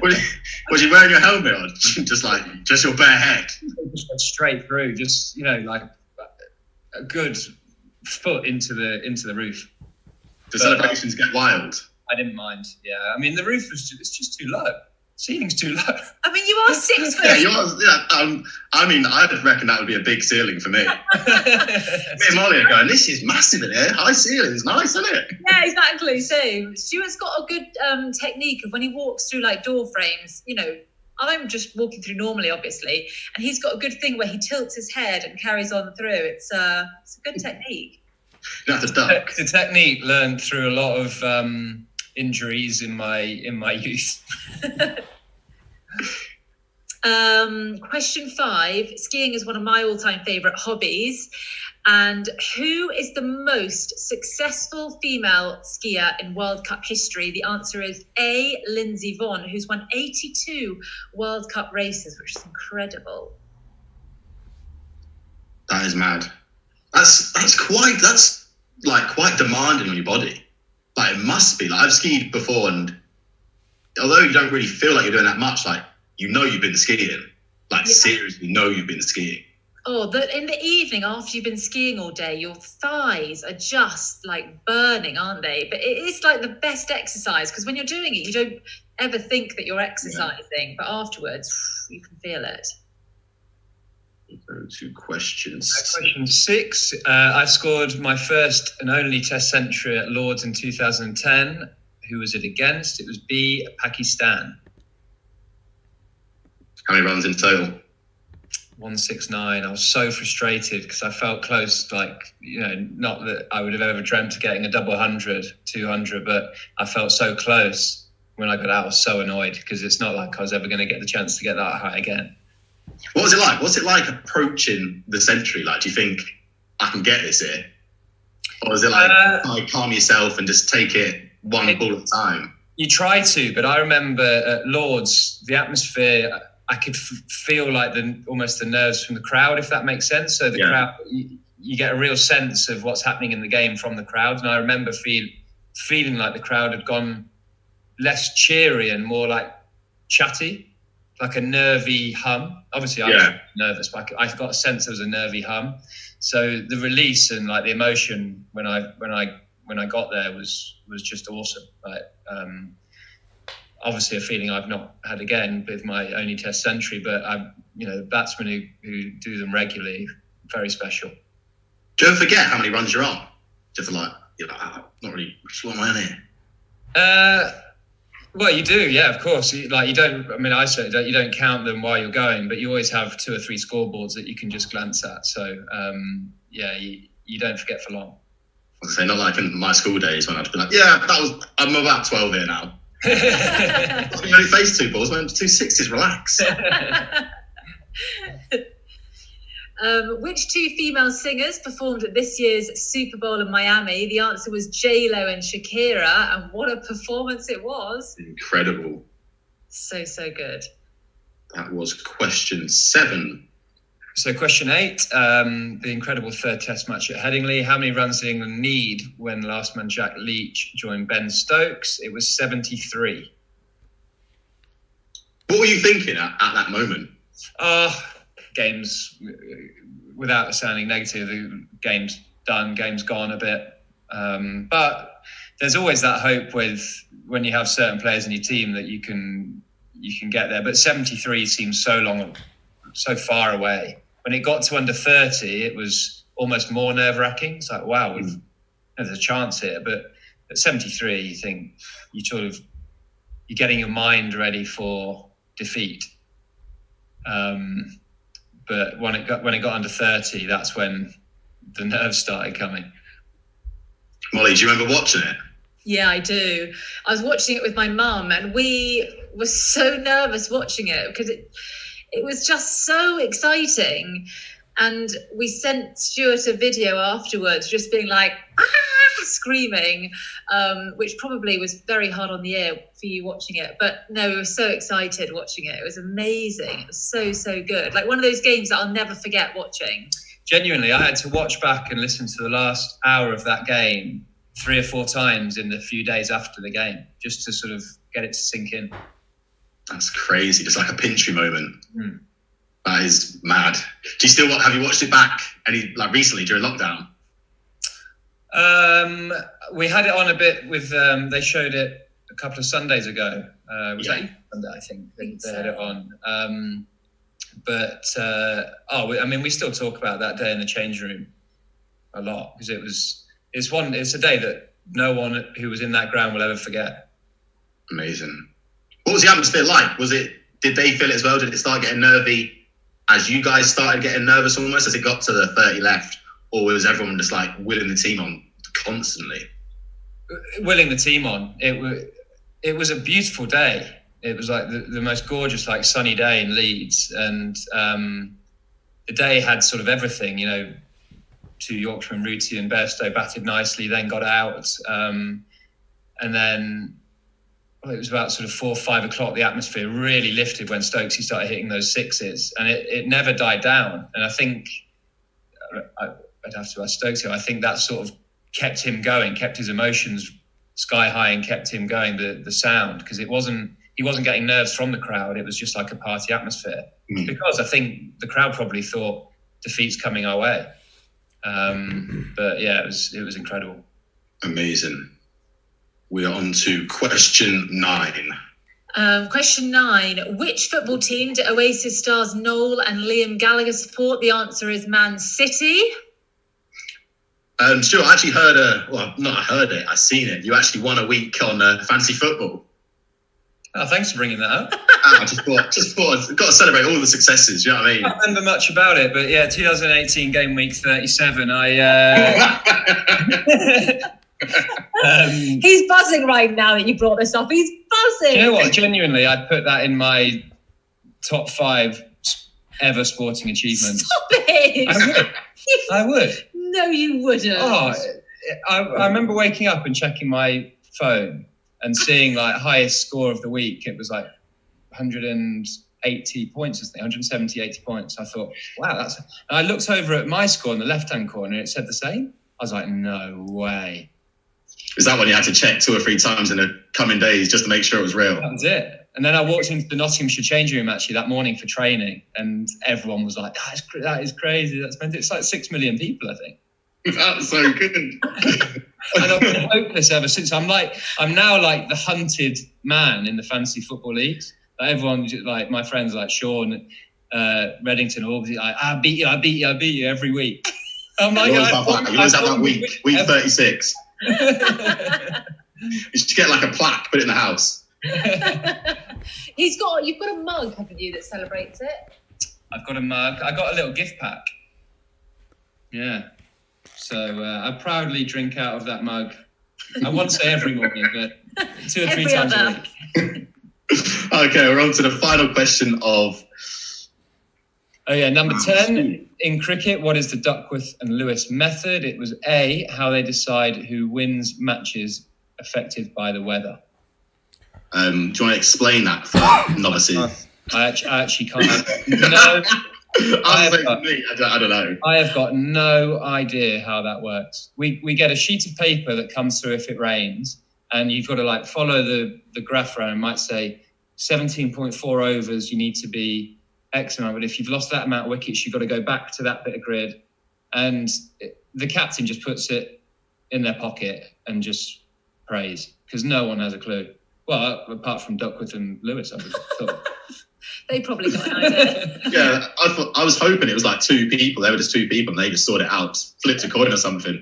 Speaker 1: Was you wearing your helmet on? Just your bare head?
Speaker 3: It just went straight through, just, you know, like a good foot into the roof.
Speaker 1: The celebrations get wild.
Speaker 3: I didn't mind. Yeah, I mean, the roof it's just too low. Ceiling's too low.
Speaker 2: I mean, you are 6 foot.
Speaker 1: Yeah, you are. Yeah, I mean, I reckon that would be a big ceiling for me. Me and Mollie are going, this is massive in here. High ceiling's nice, isn't it?
Speaker 2: Yeah, exactly. Same. Stuart's got a good technique of when he walks through like door frames. You know, I'm just walking through normally, obviously, and he's got a good thing where he tilts his head and carries on through. It's a good technique.
Speaker 1: You have to duck.
Speaker 3: It's a technique learned through a lot of injuries in my youth.
Speaker 2: Question 5. Skiing is one of my all-time favourite hobbies. And who is the most successful female skier in World Cup history? The answer is A, Lindsey Vonn, who's won 82 World Cup races, which is incredible.
Speaker 1: That is mad. That's quite demanding on your body. Like, it must be. Like, I've skied before, and although you don't really feel like you're doing that much, like, you know you've been skiing. Like, yeah. Seriously know you've been skiing.
Speaker 2: Oh, in the evening after you've been skiing all day, your thighs are just like burning, aren't they? But it is like the best exercise, because when you're doing it, you don't ever think that you're exercising, but afterwards you can feel it.
Speaker 1: Go to questions.
Speaker 3: Question 6. I scored my first and only Test century at Lord's in 2010. Who was it against? It was B, Pakistan.
Speaker 1: How many runs in total?
Speaker 3: 169. I was so frustrated because I felt close, like, you know, not that I would have ever dreamt of getting a double 100, 200, but I felt so close. When I got out, I was so annoyed because it's not like I was ever going to get the chance to get that high again.
Speaker 1: What was it like? What's it like approaching the century? Like, do you think I can get this here? Or is it like calm yourself and just take it one ball at a time?
Speaker 3: You try to, but I remember at Lord's, the atmosphere, I could feel like almost the nerves from the crowd, if that makes sense. So the crowd, you get a real sense of what's happening in the game from the crowd. And I remember feeling like the crowd had gone less cheery and more like chatty, like a nervy hum. Obviously, I was nervous, but I got a sense there was a nervy hum. So the release and like the emotion when I got there was just awesome. Like, obviously a feeling I've not had again with my only Test century, but the batsmen who do them regularly, very special.
Speaker 1: Do you ever forget how many runs you're on? Just like, you're like, not really sure am I on here?
Speaker 3: Well, you do, yeah, of course. You don't. I mean, I certainly don't. You don't count them while you're going, but you always have 2 or 3 scoreboards that you can just glance at. So, you don't forget for long.
Speaker 1: say, not like in my school days when I'd be like, yeah, I'm about 12 here now. You only faced 2 balls, man, 2 sixes, relax.
Speaker 2: Which 2 female singers performed at this year's Super Bowl in Miami? The answer was J-Lo and Shakira, and what a performance it was.
Speaker 1: Incredible.
Speaker 2: So good.
Speaker 1: That was question 7.
Speaker 3: So question 8, the incredible 3rd test match at Headingley. How many runs did England need when last man Jack Leach joined Ben Stokes? It was 73.
Speaker 1: What were you thinking at that moment?
Speaker 3: Games, without sounding negative, the game's done, game's gone a bit. But there's always that hope when you have certain players in your team that you can get there. But 73 seems so far away. When it got to under 30, it was almost more nerve-wracking. It's like, wow, there's a chance here. But at 73, you think you're getting your mind ready for defeat. But when it got under 30, that's when the nerves started coming.
Speaker 1: Mollie, do you remember watching it?
Speaker 2: Yeah, I do. I was watching it with my mum, and we were so nervous watching it because it was just so exciting. And we sent Stuart a video afterwards, just being like, screaming, which probably was very hard on the ear for you watching it. But no, we were so excited watching it. It was amazing. It was so good. Like one of those games that I'll never forget watching.
Speaker 3: Genuinely, I had to watch back and listen to the last hour of that game 3 or 4 times in the few days after the game, just to sort of get it to sink in.
Speaker 1: That's crazy. Just like a Pintry moment. That is mad. Have you watched it back recently during lockdown?
Speaker 3: We had it on a bit with, they showed it a couple of Sundays ago. Was that Sunday, I think they had it on. We still talk about that day in the change room a lot because it's a day that no one who was in that ground will ever forget. Amazing.
Speaker 1: What was the atmosphere like? Did they feel it as well? Did it start getting nervy as you guys started getting nervous almost as it got to the 30 left? Or was everyone just like willing the team on constantly?
Speaker 3: Willing the team on. It was a beautiful day. It was like the most gorgeous, like sunny day in Leeds. And the day had sort of everything, 2 Yorkshiremen, Ruti and Bairstow batted nicely, then got out. And then it was about sort of 4 or 5 o'clock. The atmosphere really lifted when Stokesy started hitting those sixes, and it never died down. And I think I'd have to ask Stokesy. I think that sort of kept him going, kept his emotions sky high, and kept him going. The sound, because he wasn't getting nerves from the crowd. It was just like a party atmosphere. Because I think the crowd probably thought defeat's coming our way. But yeah, it was incredible.
Speaker 1: Amazing. We are on to question 9.
Speaker 2: Question 9. Which football team do Oasis stars Noel and Liam Gallagher support? The answer is Man City.
Speaker 1: Stuart, I actually I seen it. You actually won a week on fantasy football.
Speaker 3: Oh, thanks for bringing that up.
Speaker 1: I just thought I've got to celebrate all the successes. You know what I mean?
Speaker 3: I don't remember much about it, but yeah, 2018 game week 37.
Speaker 2: He's buzzing right now that you brought this up. He's buzzing.
Speaker 3: You know what? Genuinely, I'd put that in my top 5 ever sporting achievements.
Speaker 2: Stop it!
Speaker 3: I would.
Speaker 2: No, you wouldn't.
Speaker 3: Oh, I remember waking up and checking my phone and seeing like highest score of the week. It was like 180 points, 170, 80 points. I thought, wow, and I looked over at my score in the left-hand corner and it said the same. I was like, no way.
Speaker 1: Is that when you had to check 2 or 3 times in the coming days just to make sure it was real?
Speaker 3: That was it. And then I walked into the Nottinghamshire change room actually that morning for training, and everyone was like, that is crazy. It's like 6 million people, I think.
Speaker 1: That's so good.
Speaker 3: And I've been hopeless ever since. I'm now like the hunted man in the fantasy football leagues. Like everyone, like my friends like Sean, Reddington, all these, like, I beat you every week. I'm like,
Speaker 1: you always have that week 36. You should get like a plaque, put it in the house.
Speaker 2: You've got a mug, haven't you, that celebrates it?
Speaker 3: I've got a mug. I got a little gift pack. Yeah. So I proudly drink out of that mug. I won't say every morning, but 2 or 3 times a week.
Speaker 1: Okay, we're on to the final question of...
Speaker 3: Oh yeah, number 10, in cricket, what is the Duckworth-Lewis method? It was A, how they decide who wins matches affected by the weather.
Speaker 1: Do you want to explain that for novices?
Speaker 3: I actually can't. No. I
Speaker 1: don't know.
Speaker 3: I have got no idea how that works. We get a sheet of paper that comes through if it rains, and you've got to like follow the graph around. It might say 17.4 overs, you need to be X amount, but if you've lost that amount of wickets, you've got to go back to that bit of grid. And the captain just puts it in their pocket and just prays, because no one has a clue. Well, apart from Duckworth and Lewis, I would have thought.
Speaker 2: They probably got an idea.
Speaker 1: Yeah, I was hoping it was like 2 people. They were just 2 people, and they just sorted it out, flipped a coin or something.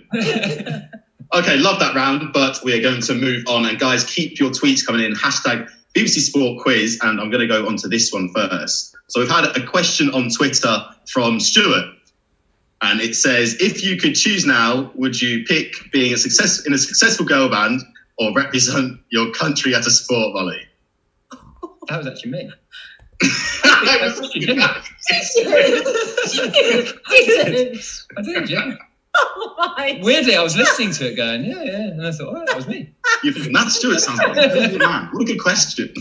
Speaker 1: Okay, love that round, but we are going to move on. And guys, keep your tweets coming in. Hashtag BBC Sport Quiz, and I'm going to go on to this one first. So we've had a question on Twitter from Stuart, and it says, if you could choose now, would you pick being in a successful girl band or represent your country at a sport, Mollie?
Speaker 3: That was actually me. I did, yeah.
Speaker 2: Oh my.
Speaker 3: Weirdly, I was listening to it going, yeah, and I thought, oh, that was me.
Speaker 1: You think Matt Stewart sounds like a good man? What a good question.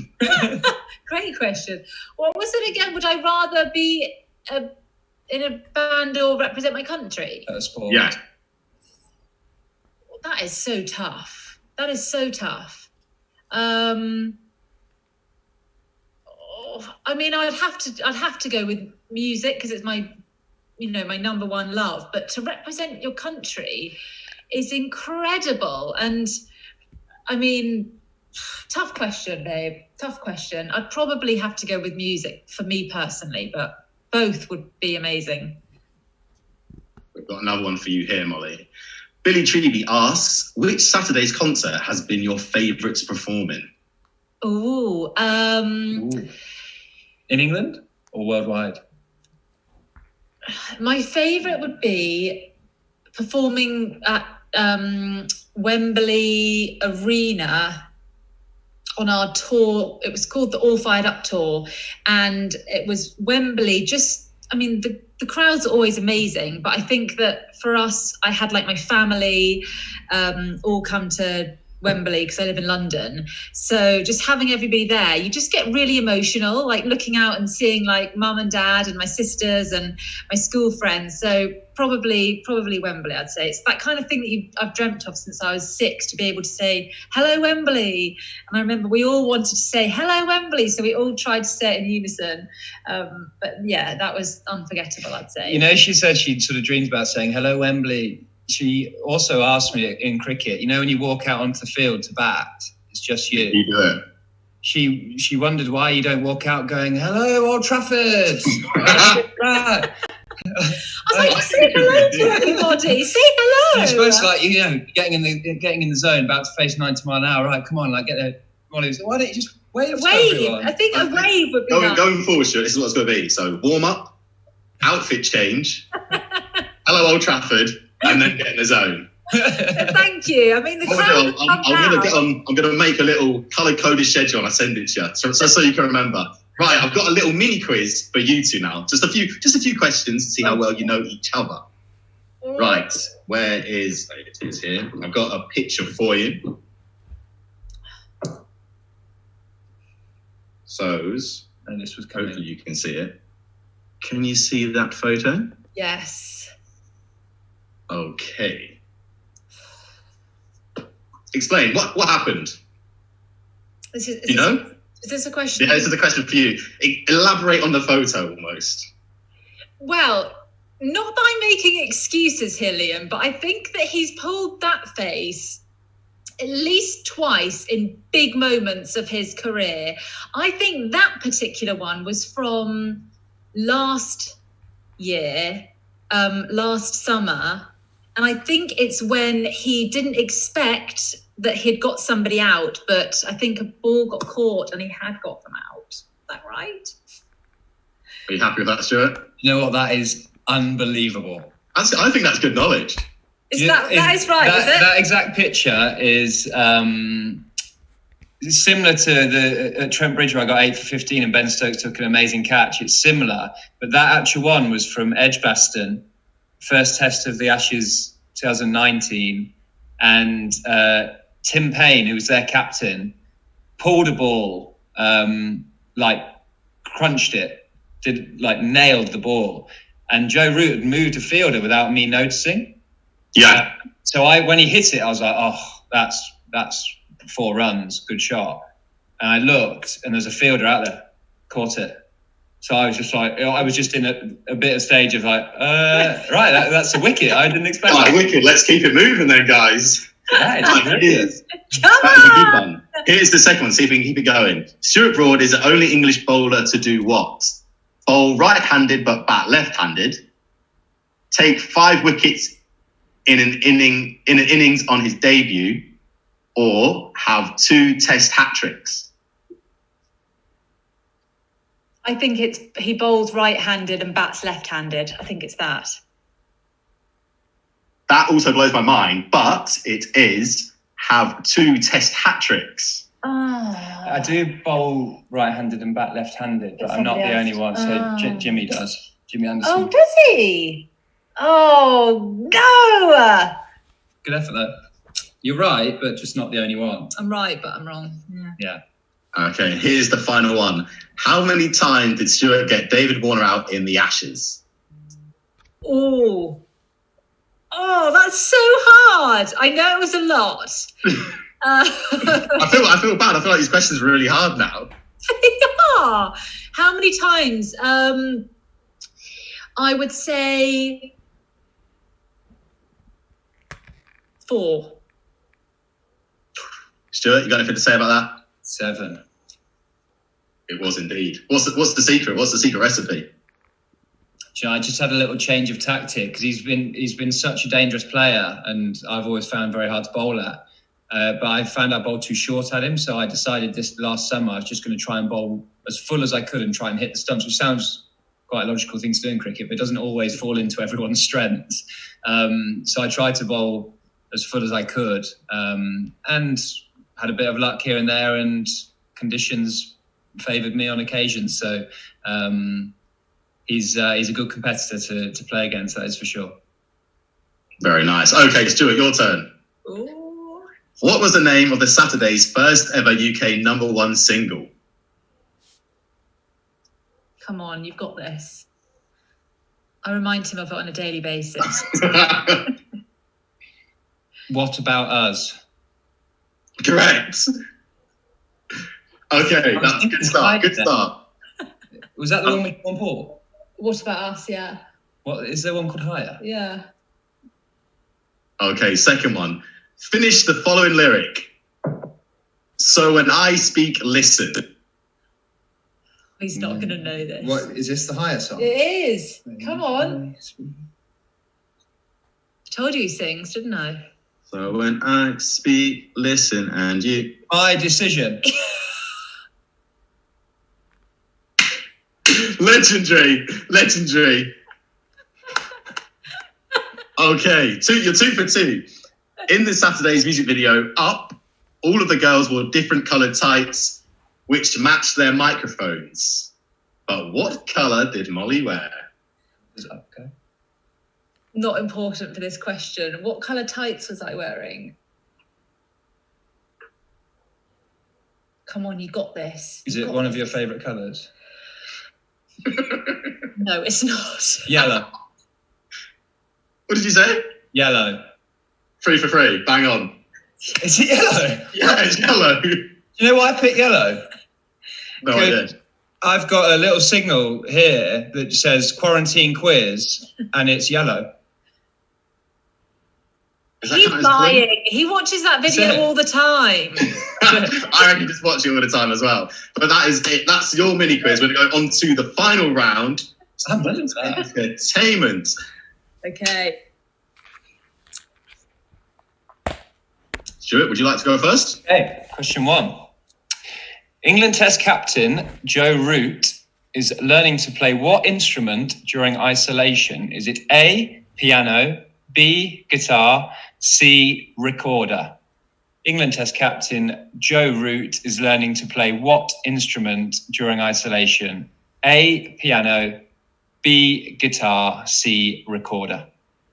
Speaker 2: Great question. What was it again? Would I rather be in a band or represent my country?
Speaker 3: At a sport.
Speaker 1: Yeah.
Speaker 2: That is so tough. That is so tough. I mean, I'd have to go with music because it's my number one love. But to represent your country is incredible. And I mean, tough question, babe. Tough question. I'd probably have to go with music for me personally, but both would be amazing.
Speaker 1: We've got another one for you here, Mollie. Billy Treby asks, which Saturday's concert has been your favourite to perform in?
Speaker 2: Ooh.
Speaker 3: In England or worldwide?
Speaker 2: My favourite would be performing at Wembley Arena on our tour. It was called the All Fired Up Tour, and it was Wembley. The crowds are always amazing, but I think that for us, I had like my family all come to Wembley because I live in London. So just having everybody there, you just get really emotional, like looking out and seeing like mum and dad and my sisters and my school friends. So probably Wembley, I'd say. It's that kind of thing that I've dreamt of since I was 6, to be able to say, hello, Wembley. And I remember we all wanted to say, hello, Wembley. So we all tried to say it in unison. But yeah, that was unforgettable, I'd say.
Speaker 3: You know, she said she sort of dreams about saying, hello, Wembley. She also asked me in cricket, you know, when you walk out onto the field to bat, it's just you.
Speaker 1: You do it.
Speaker 3: She wondered why you don't walk out going, hello, Old Trafford.
Speaker 2: I was like, say hello to everybody. Say hello.
Speaker 3: You're supposed to, like, you know, getting in the zone, about to face 90 mile an hour. Right, come on, like, get there. Mollie was like, why don't you just wave?
Speaker 2: I think a wave would be nice.
Speaker 1: Going forward, Stuart, this is what it's going to be. So warm up, outfit change, hello, Old Trafford, and then get in the zone.
Speaker 2: Thank you. I mean,
Speaker 1: I'm going to make a little colour-coded schedule and I send it to you, so you can remember. Right, I've got a little mini quiz for you two now. Just a few questions to see how well you know each other. Right, where is it? Is here. I've got a picture for you. And this was coming. Hopefully you can see it. Can you see that photo?
Speaker 2: Yes.
Speaker 1: Okay. Explain what happened.
Speaker 2: Is this a question?
Speaker 1: Yeah, this is a question for you. Elaborate on the photo almost.
Speaker 2: Well, not that I'm making excuses here, Liam, but I think that he's pulled that face at least twice in big moments of his career. I think that particular one was from last year, last summer. And I think it's when he didn't expect that he'd got somebody out, but I think a ball got caught and he had got them out. Is that right?
Speaker 1: Are you happy with that, Stuart?
Speaker 3: You know what? That is unbelievable.
Speaker 1: I think that's good knowledge.
Speaker 2: That is right, is it?
Speaker 3: That exact picture is similar to the at Trent Bridge where I got 8 for 15 and Ben Stokes took an amazing catch. It's similar, but that actual one was from Edgbaston, first test of the Ashes 2019, and Tim Payne, who was their captain, pulled a ball, crunched it, nailed the ball, and Joe Root had moved a fielder without me noticing.
Speaker 1: Yeah.
Speaker 3: So when he hit it, I was like, oh, that's 4 runs, good shot. And I looked, and there's a fielder out there, caught it. So I was just in a bit of stage of right, that's a wicket. I didn't expect that.
Speaker 1: Wicket, let's keep it moving then, guys.
Speaker 3: That is
Speaker 2: Come
Speaker 1: a good
Speaker 2: on!
Speaker 1: one. Here's the second one, see if we can keep it going. Stuart Broad is the only English bowler to do what? Bowl right-handed but bat left-handed. Take 5 wickets in an innings on his debut, or have 2 Test hat-tricks.
Speaker 2: I think he bowls right-handed and bats left-handed. I think it's that.
Speaker 1: That also blows my mind, but it is have 2 Test hat-tricks.
Speaker 3: I do bowl right-handed and bat left-handed, but I'm not the only one. So Jimmy does. Jimmy Anderson.
Speaker 2: Oh, does he? Oh, no!
Speaker 3: Good effort, though. You're right, but just not the only one.
Speaker 2: I'm right, but I'm wrong.
Speaker 3: Yeah.
Speaker 1: Okay, here's the final one. How many times did Stuart get David Warner out in the Ashes?
Speaker 2: Oh, that's so hard. I know it was a lot.
Speaker 1: I feel bad. I feel like these questions are really hard now.
Speaker 2: They are. How many times? I would say 4.
Speaker 1: Stuart, you got anything to say about that?
Speaker 3: 7.
Speaker 1: It was indeed. What's the secret? What's the secret recipe?
Speaker 3: I just had a little change of tactic because he's been such a dangerous player, and I've always found very hard to bowl at. But I found I bowled too short at him, so I decided this last summer I was just going to try and bowl as full as I could and try and hit the stumps, which sounds quite a logical thing to do in cricket, but it doesn't always fall into everyone's strengths. So I tried to bowl as full as I could, and had a bit of luck here and there, and conditions favoured me on occasion. So he's a good competitor to play against, that is for sure.
Speaker 1: Very nice. Okay, Stuart, your turn.
Speaker 2: Ooh.
Speaker 1: What was the name of the Saturday's first ever UK #1 single?
Speaker 2: Come on, you've got this. I remind him of it on a daily basis.
Speaker 3: What About Us?
Speaker 1: Correct. Okay, that's a good start. Good start.
Speaker 3: Was that the one with John Paul?
Speaker 2: What About Us? Yeah.
Speaker 3: What is there one called Higher?
Speaker 2: Yeah.
Speaker 1: Okay, second one. Finish the following lyric. So when I speak, listen.
Speaker 2: He's not going to know this.
Speaker 3: What is this? The Higher song?
Speaker 2: It is. Come on. I told you he sings, didn't I?
Speaker 1: So when I speak, listen, and you.
Speaker 3: My Decision.
Speaker 1: Legendary. Okay, you're 2 for 2. In this Saturday's music video, Up, all of the girls wore different coloured tights, which matched their microphones. But what colour did Mollie wear?
Speaker 3: Is it Up, okay?
Speaker 2: Not important for this question. What colour tights was I wearing? Come on, you got this.
Speaker 3: Is it one of your favourite colours?
Speaker 2: No, it's not.
Speaker 3: Yellow.
Speaker 1: What did you say?
Speaker 3: Yellow.
Speaker 1: 3 for 3, bang on.
Speaker 3: Is it yellow?
Speaker 1: Yeah, it's yellow.
Speaker 3: Do you know why I picked yellow?
Speaker 1: No idea.
Speaker 3: I've got a little signal here that says quarantine quiz, and it's yellow.
Speaker 2: He's lying. He watches that video all the time.
Speaker 1: I reckon just watch it all the time as well. But that is it. That's your mini quiz. We're going to go on to the final round.
Speaker 3: I'm brilliant for that.
Speaker 1: Entertainment.
Speaker 2: Okay.
Speaker 1: Stuart, would you like to go first?
Speaker 3: Okay, question 1. England Test captain Joe Root is learning to play what instrument during isolation? Is it A, piano, B, guitar, C, recorder. England Test captain Joe Root is learning to play what instrument during isolation? A, piano, B, guitar, C, recorder.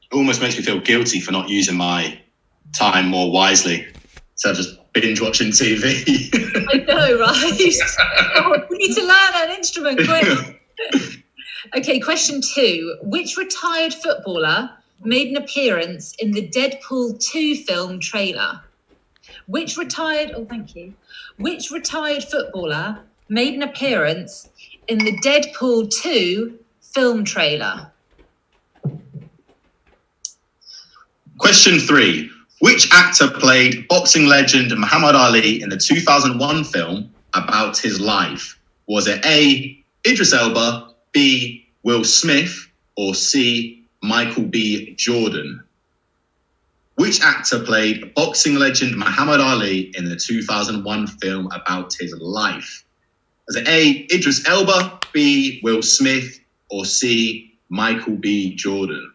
Speaker 1: It almost makes me feel guilty for not using my time more wisely. So I've just binge watching TV.
Speaker 2: I know, right? Oh, we need to learn an instrument quick. Okay, question 2. Which retired footballer made an appearance in the Deadpool 2 film trailer? Which retired footballer made an appearance in the Deadpool 2 film trailer?
Speaker 1: Question 3. Which actor played boxing legend Muhammad Ali in the 2001 film about his life? Was it A, Idris Elba, B, Will Smith, or C, Michael B. Jordan? Which actor played boxing legend Muhammad Ali in the 2001 film about his life? Was it A, Idris Elba, B, Will Smith, or C, Michael B. Jordan?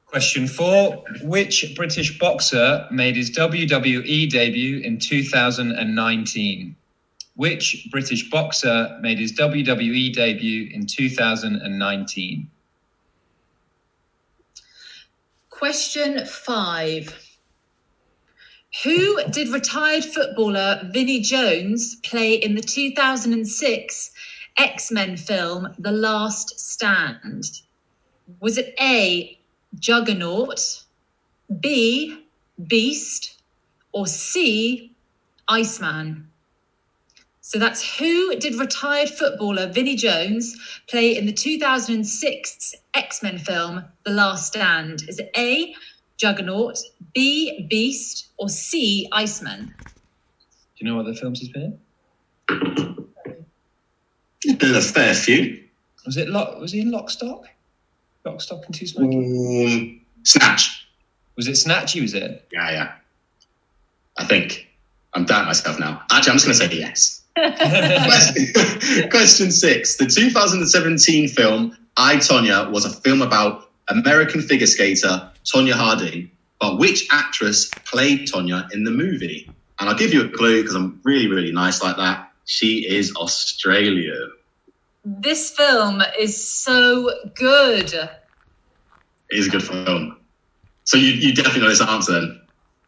Speaker 3: Question 4. Which British boxer made his WWE debut in 2019? Which British boxer made his WWE debut in 2019?
Speaker 2: Question 5. Who did retired footballer Vinnie Jones play in the 2006 X-Men film The Last Stand? Was it A, Juggernaut, B, Beast, or C, Iceman? So that's who did retired footballer Vinnie Jones play in the 2006 X-Men film The Last Stand? Is it A, Juggernaut, B, Beast, or C, Iceman?
Speaker 3: Do you know what the films he's been in?
Speaker 1: There's a fair few.
Speaker 3: Was he in Lock, Stock? Lock, Stock and Two Smoking?
Speaker 1: Snatch.
Speaker 3: Was it Snatch he was in?
Speaker 1: Yeah. I think. I'm doubting myself now. Actually, I'm just going to say yes. Question 6. The 2017 film I, Tonya was a film about American figure skater Tonya Harding, but which actress played Tonya in the movie? And I'll give you a clue because I'm really, really nice like that. She is Australian.
Speaker 2: This film is so good.
Speaker 1: It is a good film. So you definitely know this answer then?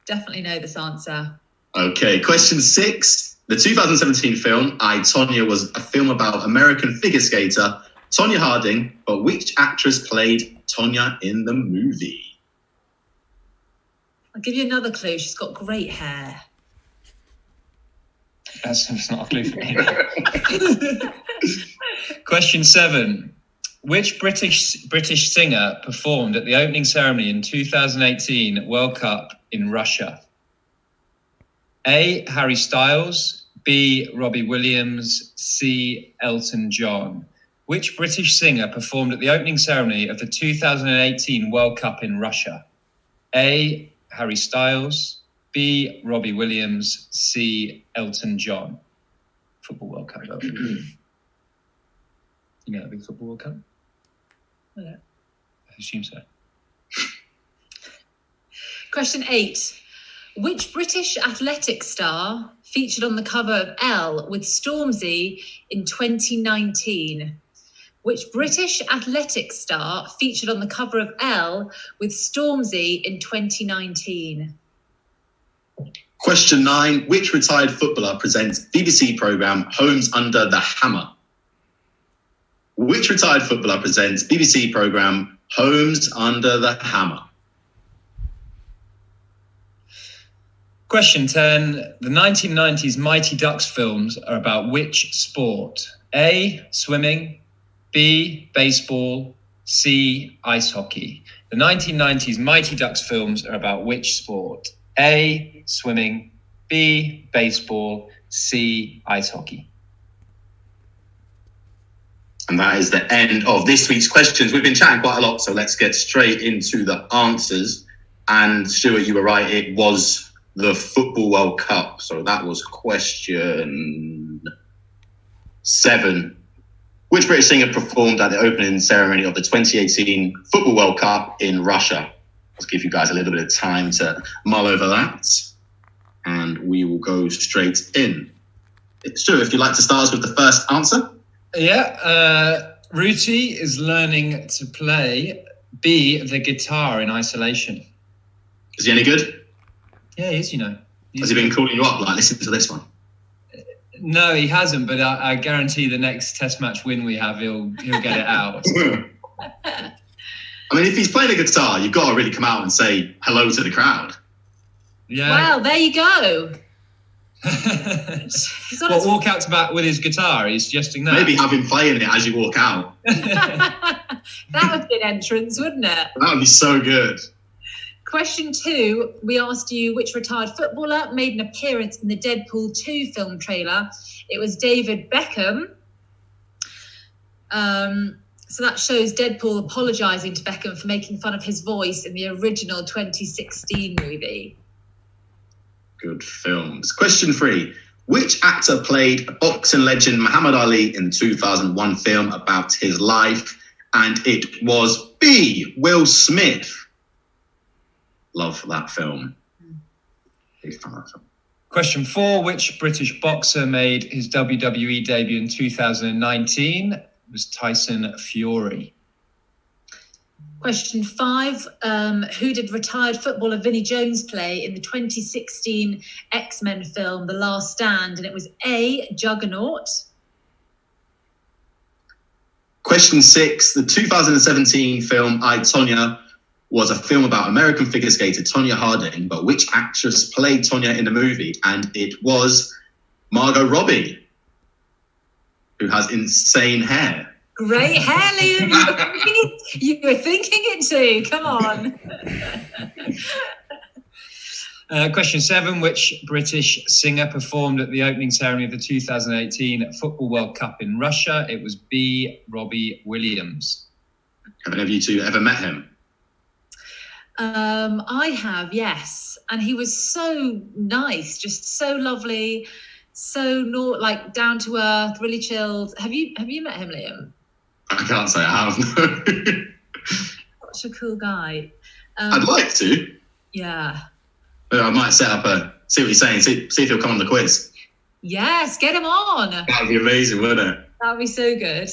Speaker 2: Definitely know this answer.
Speaker 1: Okay, question 6. The 2017 film I, Tonya was a film about American figure skater Tonya Harding, but which actress played Tonya in the movie?
Speaker 2: I'll give you another clue. She's got great hair.
Speaker 3: That's not a clue for me. Question 7. Which British singer performed at the opening ceremony in 2018 World Cup in Russia? A, Harry Styles, B, Robbie Williams, C, Elton John. Which British singer performed at the opening ceremony of the 2018 World Cup in Russia? A, Harry Styles, B, Robbie Williams, C, Elton John. Football World Cup. You know that big Football World Cup?
Speaker 2: Yeah.
Speaker 3: I assume so.
Speaker 2: Question 8. Which British athletic star featured on the cover of Elle with Stormzy in 2019? Which British athletic star featured on the cover of Elle with Stormzy in 2019?
Speaker 1: Question 9. Which retired footballer presents BBC programme Homes Under the Hammer? Which retired footballer presents BBC programme Homes Under the Hammer?
Speaker 3: Question 10. The 1990s Mighty Ducks films are about which sport? A, swimming, B, baseball, C, ice hockey. The 1990s Mighty Ducks films are about which sport? A, swimming, B, baseball, C, ice hockey.
Speaker 1: And that is the end of this week's questions. We've been chatting quite a lot, so let's get straight into the answers. And Stuart, you were right, it was the Football World Cup. So that was question 7. Which British singer performed at the opening ceremony of the 2018 Football World Cup in Russia? Let's give you guys a little bit of time to mull over that. And we will go straight in. Stuart, if you'd like to start us with the first answer.
Speaker 3: Yeah, Ruti is learning to play the guitar in isolation.
Speaker 1: Is he any good?
Speaker 3: Yeah, he is, you know.
Speaker 1: Has he been calling you up, like, listen to this one?
Speaker 3: No, he hasn't, but I guarantee the next Test match win we have, he'll get it out.
Speaker 1: I mean, if he's playing a guitar, you've got to really come out and say hello to the crowd.
Speaker 3: Yeah.
Speaker 2: Wow, there you go.
Speaker 3: What, walk out to bat with his guitar? He's suggesting that.
Speaker 1: Maybe have him playing it as you walk out.
Speaker 2: That would be an entrance, wouldn't it?
Speaker 1: That would be so good.
Speaker 2: Question 2, we asked you which retired footballer made an appearance in the Deadpool 2 film trailer. It was David Beckham. So that shows Deadpool apologising to Beckham for making fun of his voice in the original 2016 movie.
Speaker 1: Good films. Question 3. Which actor played boxing legend Muhammad Ali in the 2001 film about his life? And it was B, Will Smith. Love that film. Big fan of that film.
Speaker 3: Question 4. Which British boxer made his WWE debut in 2019? It was Tyson Fury.
Speaker 2: Question 5. Who did retired footballer Vinnie Jones play in the 2016 X-Men film The Last Stand? And it was A, Juggernaut.
Speaker 1: Question 6. The 2017 film I, Tonya was a film about American figure skater Tonya Harding, but which actress played Tonya in the movie? And it was Margot Robbie, who has insane hair.
Speaker 2: Great hair, Liam. You were thinking it too. Come on.
Speaker 3: Question 7. Which British singer performed at the opening ceremony of the 2018 Football World Cup in Russia? It was B, Robbie Williams.
Speaker 1: Have any of you two ever met him?
Speaker 2: I have, yes. And he was so nice, just so lovely, so like down to earth, really chilled. Have you met him, Liam?
Speaker 1: I can't say I have.
Speaker 2: Such a cool guy.
Speaker 1: I'd like to.
Speaker 2: Yeah.
Speaker 1: I might set up see what he's saying, see if he'll come on the quiz.
Speaker 2: Yes, get him on.
Speaker 1: That would be amazing, wouldn't it?
Speaker 2: That would be so good.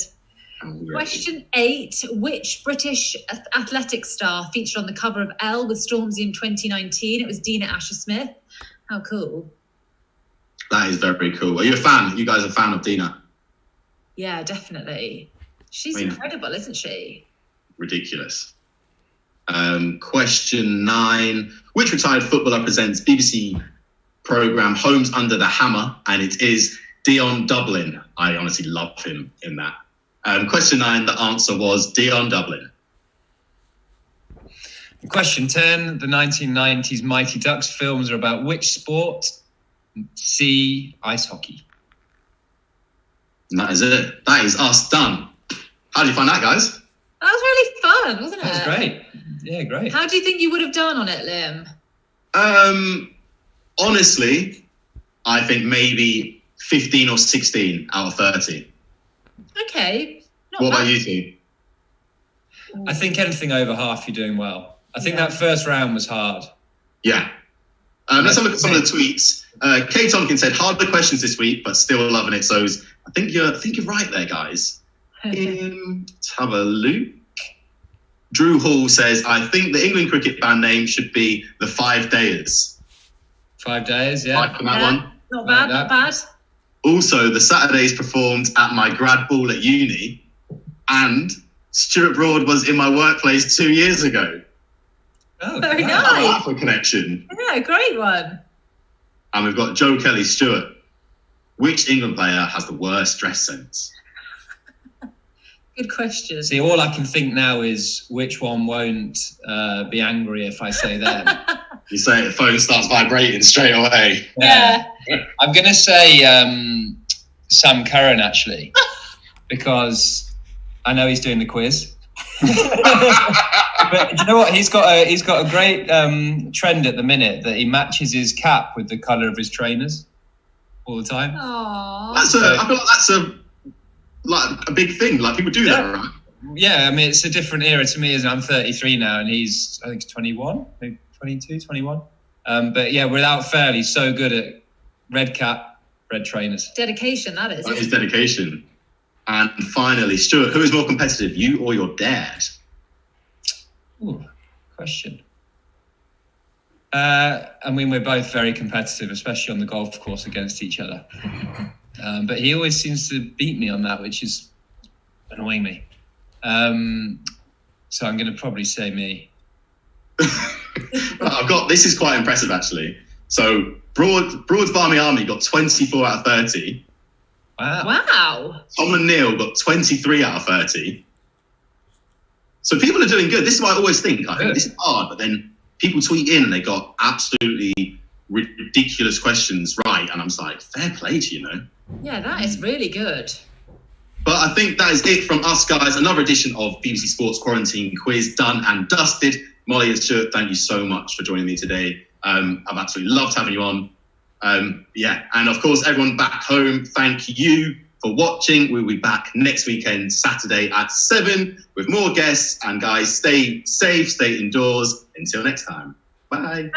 Speaker 2: Question 8. Which British athletic star featured on the cover of Elle with Stormzy in 2019? It was Dina Asher-Smith. How cool.
Speaker 1: That is very cool. Are you a fan? You guys are a fan of Dina?
Speaker 2: Yeah, definitely. She's incredible, isn't she?
Speaker 1: Ridiculous. Question 9. Which retired footballer presents BBC programme Homes Under the Hammer? And it is Dion Dublin. I honestly love him in that. Question 9, the answer was Dion Dublin.
Speaker 3: Question 10, the 1990s Mighty Ducks films are about which sport? C, ice hockey.
Speaker 1: And that is it. That is us done. How did you find that, guys?
Speaker 2: That was really fun, wasn't it?
Speaker 3: That was great. Yeah, great.
Speaker 2: How do you think you would have done on it, Liam?
Speaker 1: Honestly, I think maybe 15 or 16 out of 30.
Speaker 2: Okay.
Speaker 1: What about you two?
Speaker 3: I think anything over half, you're doing well. I think that first round was hard.
Speaker 1: Yeah. Let's have a look at some of the tweets. Kay Tompkins said, harder questions this week, but still loving it. So I think you're right there, guys. Let's have a look. Drew Hall says, I think the England cricket band name should be the 5 Dayers.
Speaker 3: 5 days, yeah.
Speaker 1: Like that one.
Speaker 2: Not bad, not bad.
Speaker 1: Also, the Saturdays performed at my grad ball at uni, and Stuart Broad was in my workplace 2 years ago.
Speaker 2: Oh, very
Speaker 1: nice. That's a connection.
Speaker 2: Yeah, great one.
Speaker 1: And we've got Joe Kelly. Stuart, which England player has the worst dress sense?
Speaker 2: Good question.
Speaker 3: See, all I can think now is which one won't be angry if I say that.
Speaker 1: You say the phone starts vibrating straight away.
Speaker 2: Yeah.
Speaker 3: I'm going to say Sam Curran, actually, because I know he's doing the quiz. But do you know what? He's got a great trend at the minute that he matches his cap with the colour of his trainers all the time.
Speaker 2: Aww.
Speaker 1: I feel like that's a like a big thing. Like people do that, right?
Speaker 3: Yeah, I mean, it's a different era to me, as I'm 33 now, and he's, I think, 21, maybe 22, 21. But yeah, without fail, he's so good at red cap, red trainers.
Speaker 2: Dedication, that is.
Speaker 1: That is dedication. And finally, Stuart, who is more competitive, you or your dad?
Speaker 3: Ooh, question. I mean, we're both very competitive, especially on the golf course against each other. But he always seems to beat me on that, which is annoying me. So I'm going to probably say me.
Speaker 1: This is quite impressive, actually. So Broad's Barmy Army got 24 out of 30.
Speaker 2: Wow.
Speaker 1: Tom and Neil got 23 out of 30. So people are doing good. This is what I always think. I think this is hard, but then people tweet in and they got absolutely ridiculous questions right. And I'm just like, fair play to you,
Speaker 2: Yeah, that is really good.
Speaker 1: But I think that is it from us, guys. Another edition of BBC Sports Quarantine Quiz done and dusted. Mollie and Stuart, thank you so much for joining me today. I've absolutely loved having you on. And of course, everyone back home, thank you for watching. We'll be back next weekend, Saturday at 7 with more guests. And guys, stay safe, stay indoors. Until next time. Bye.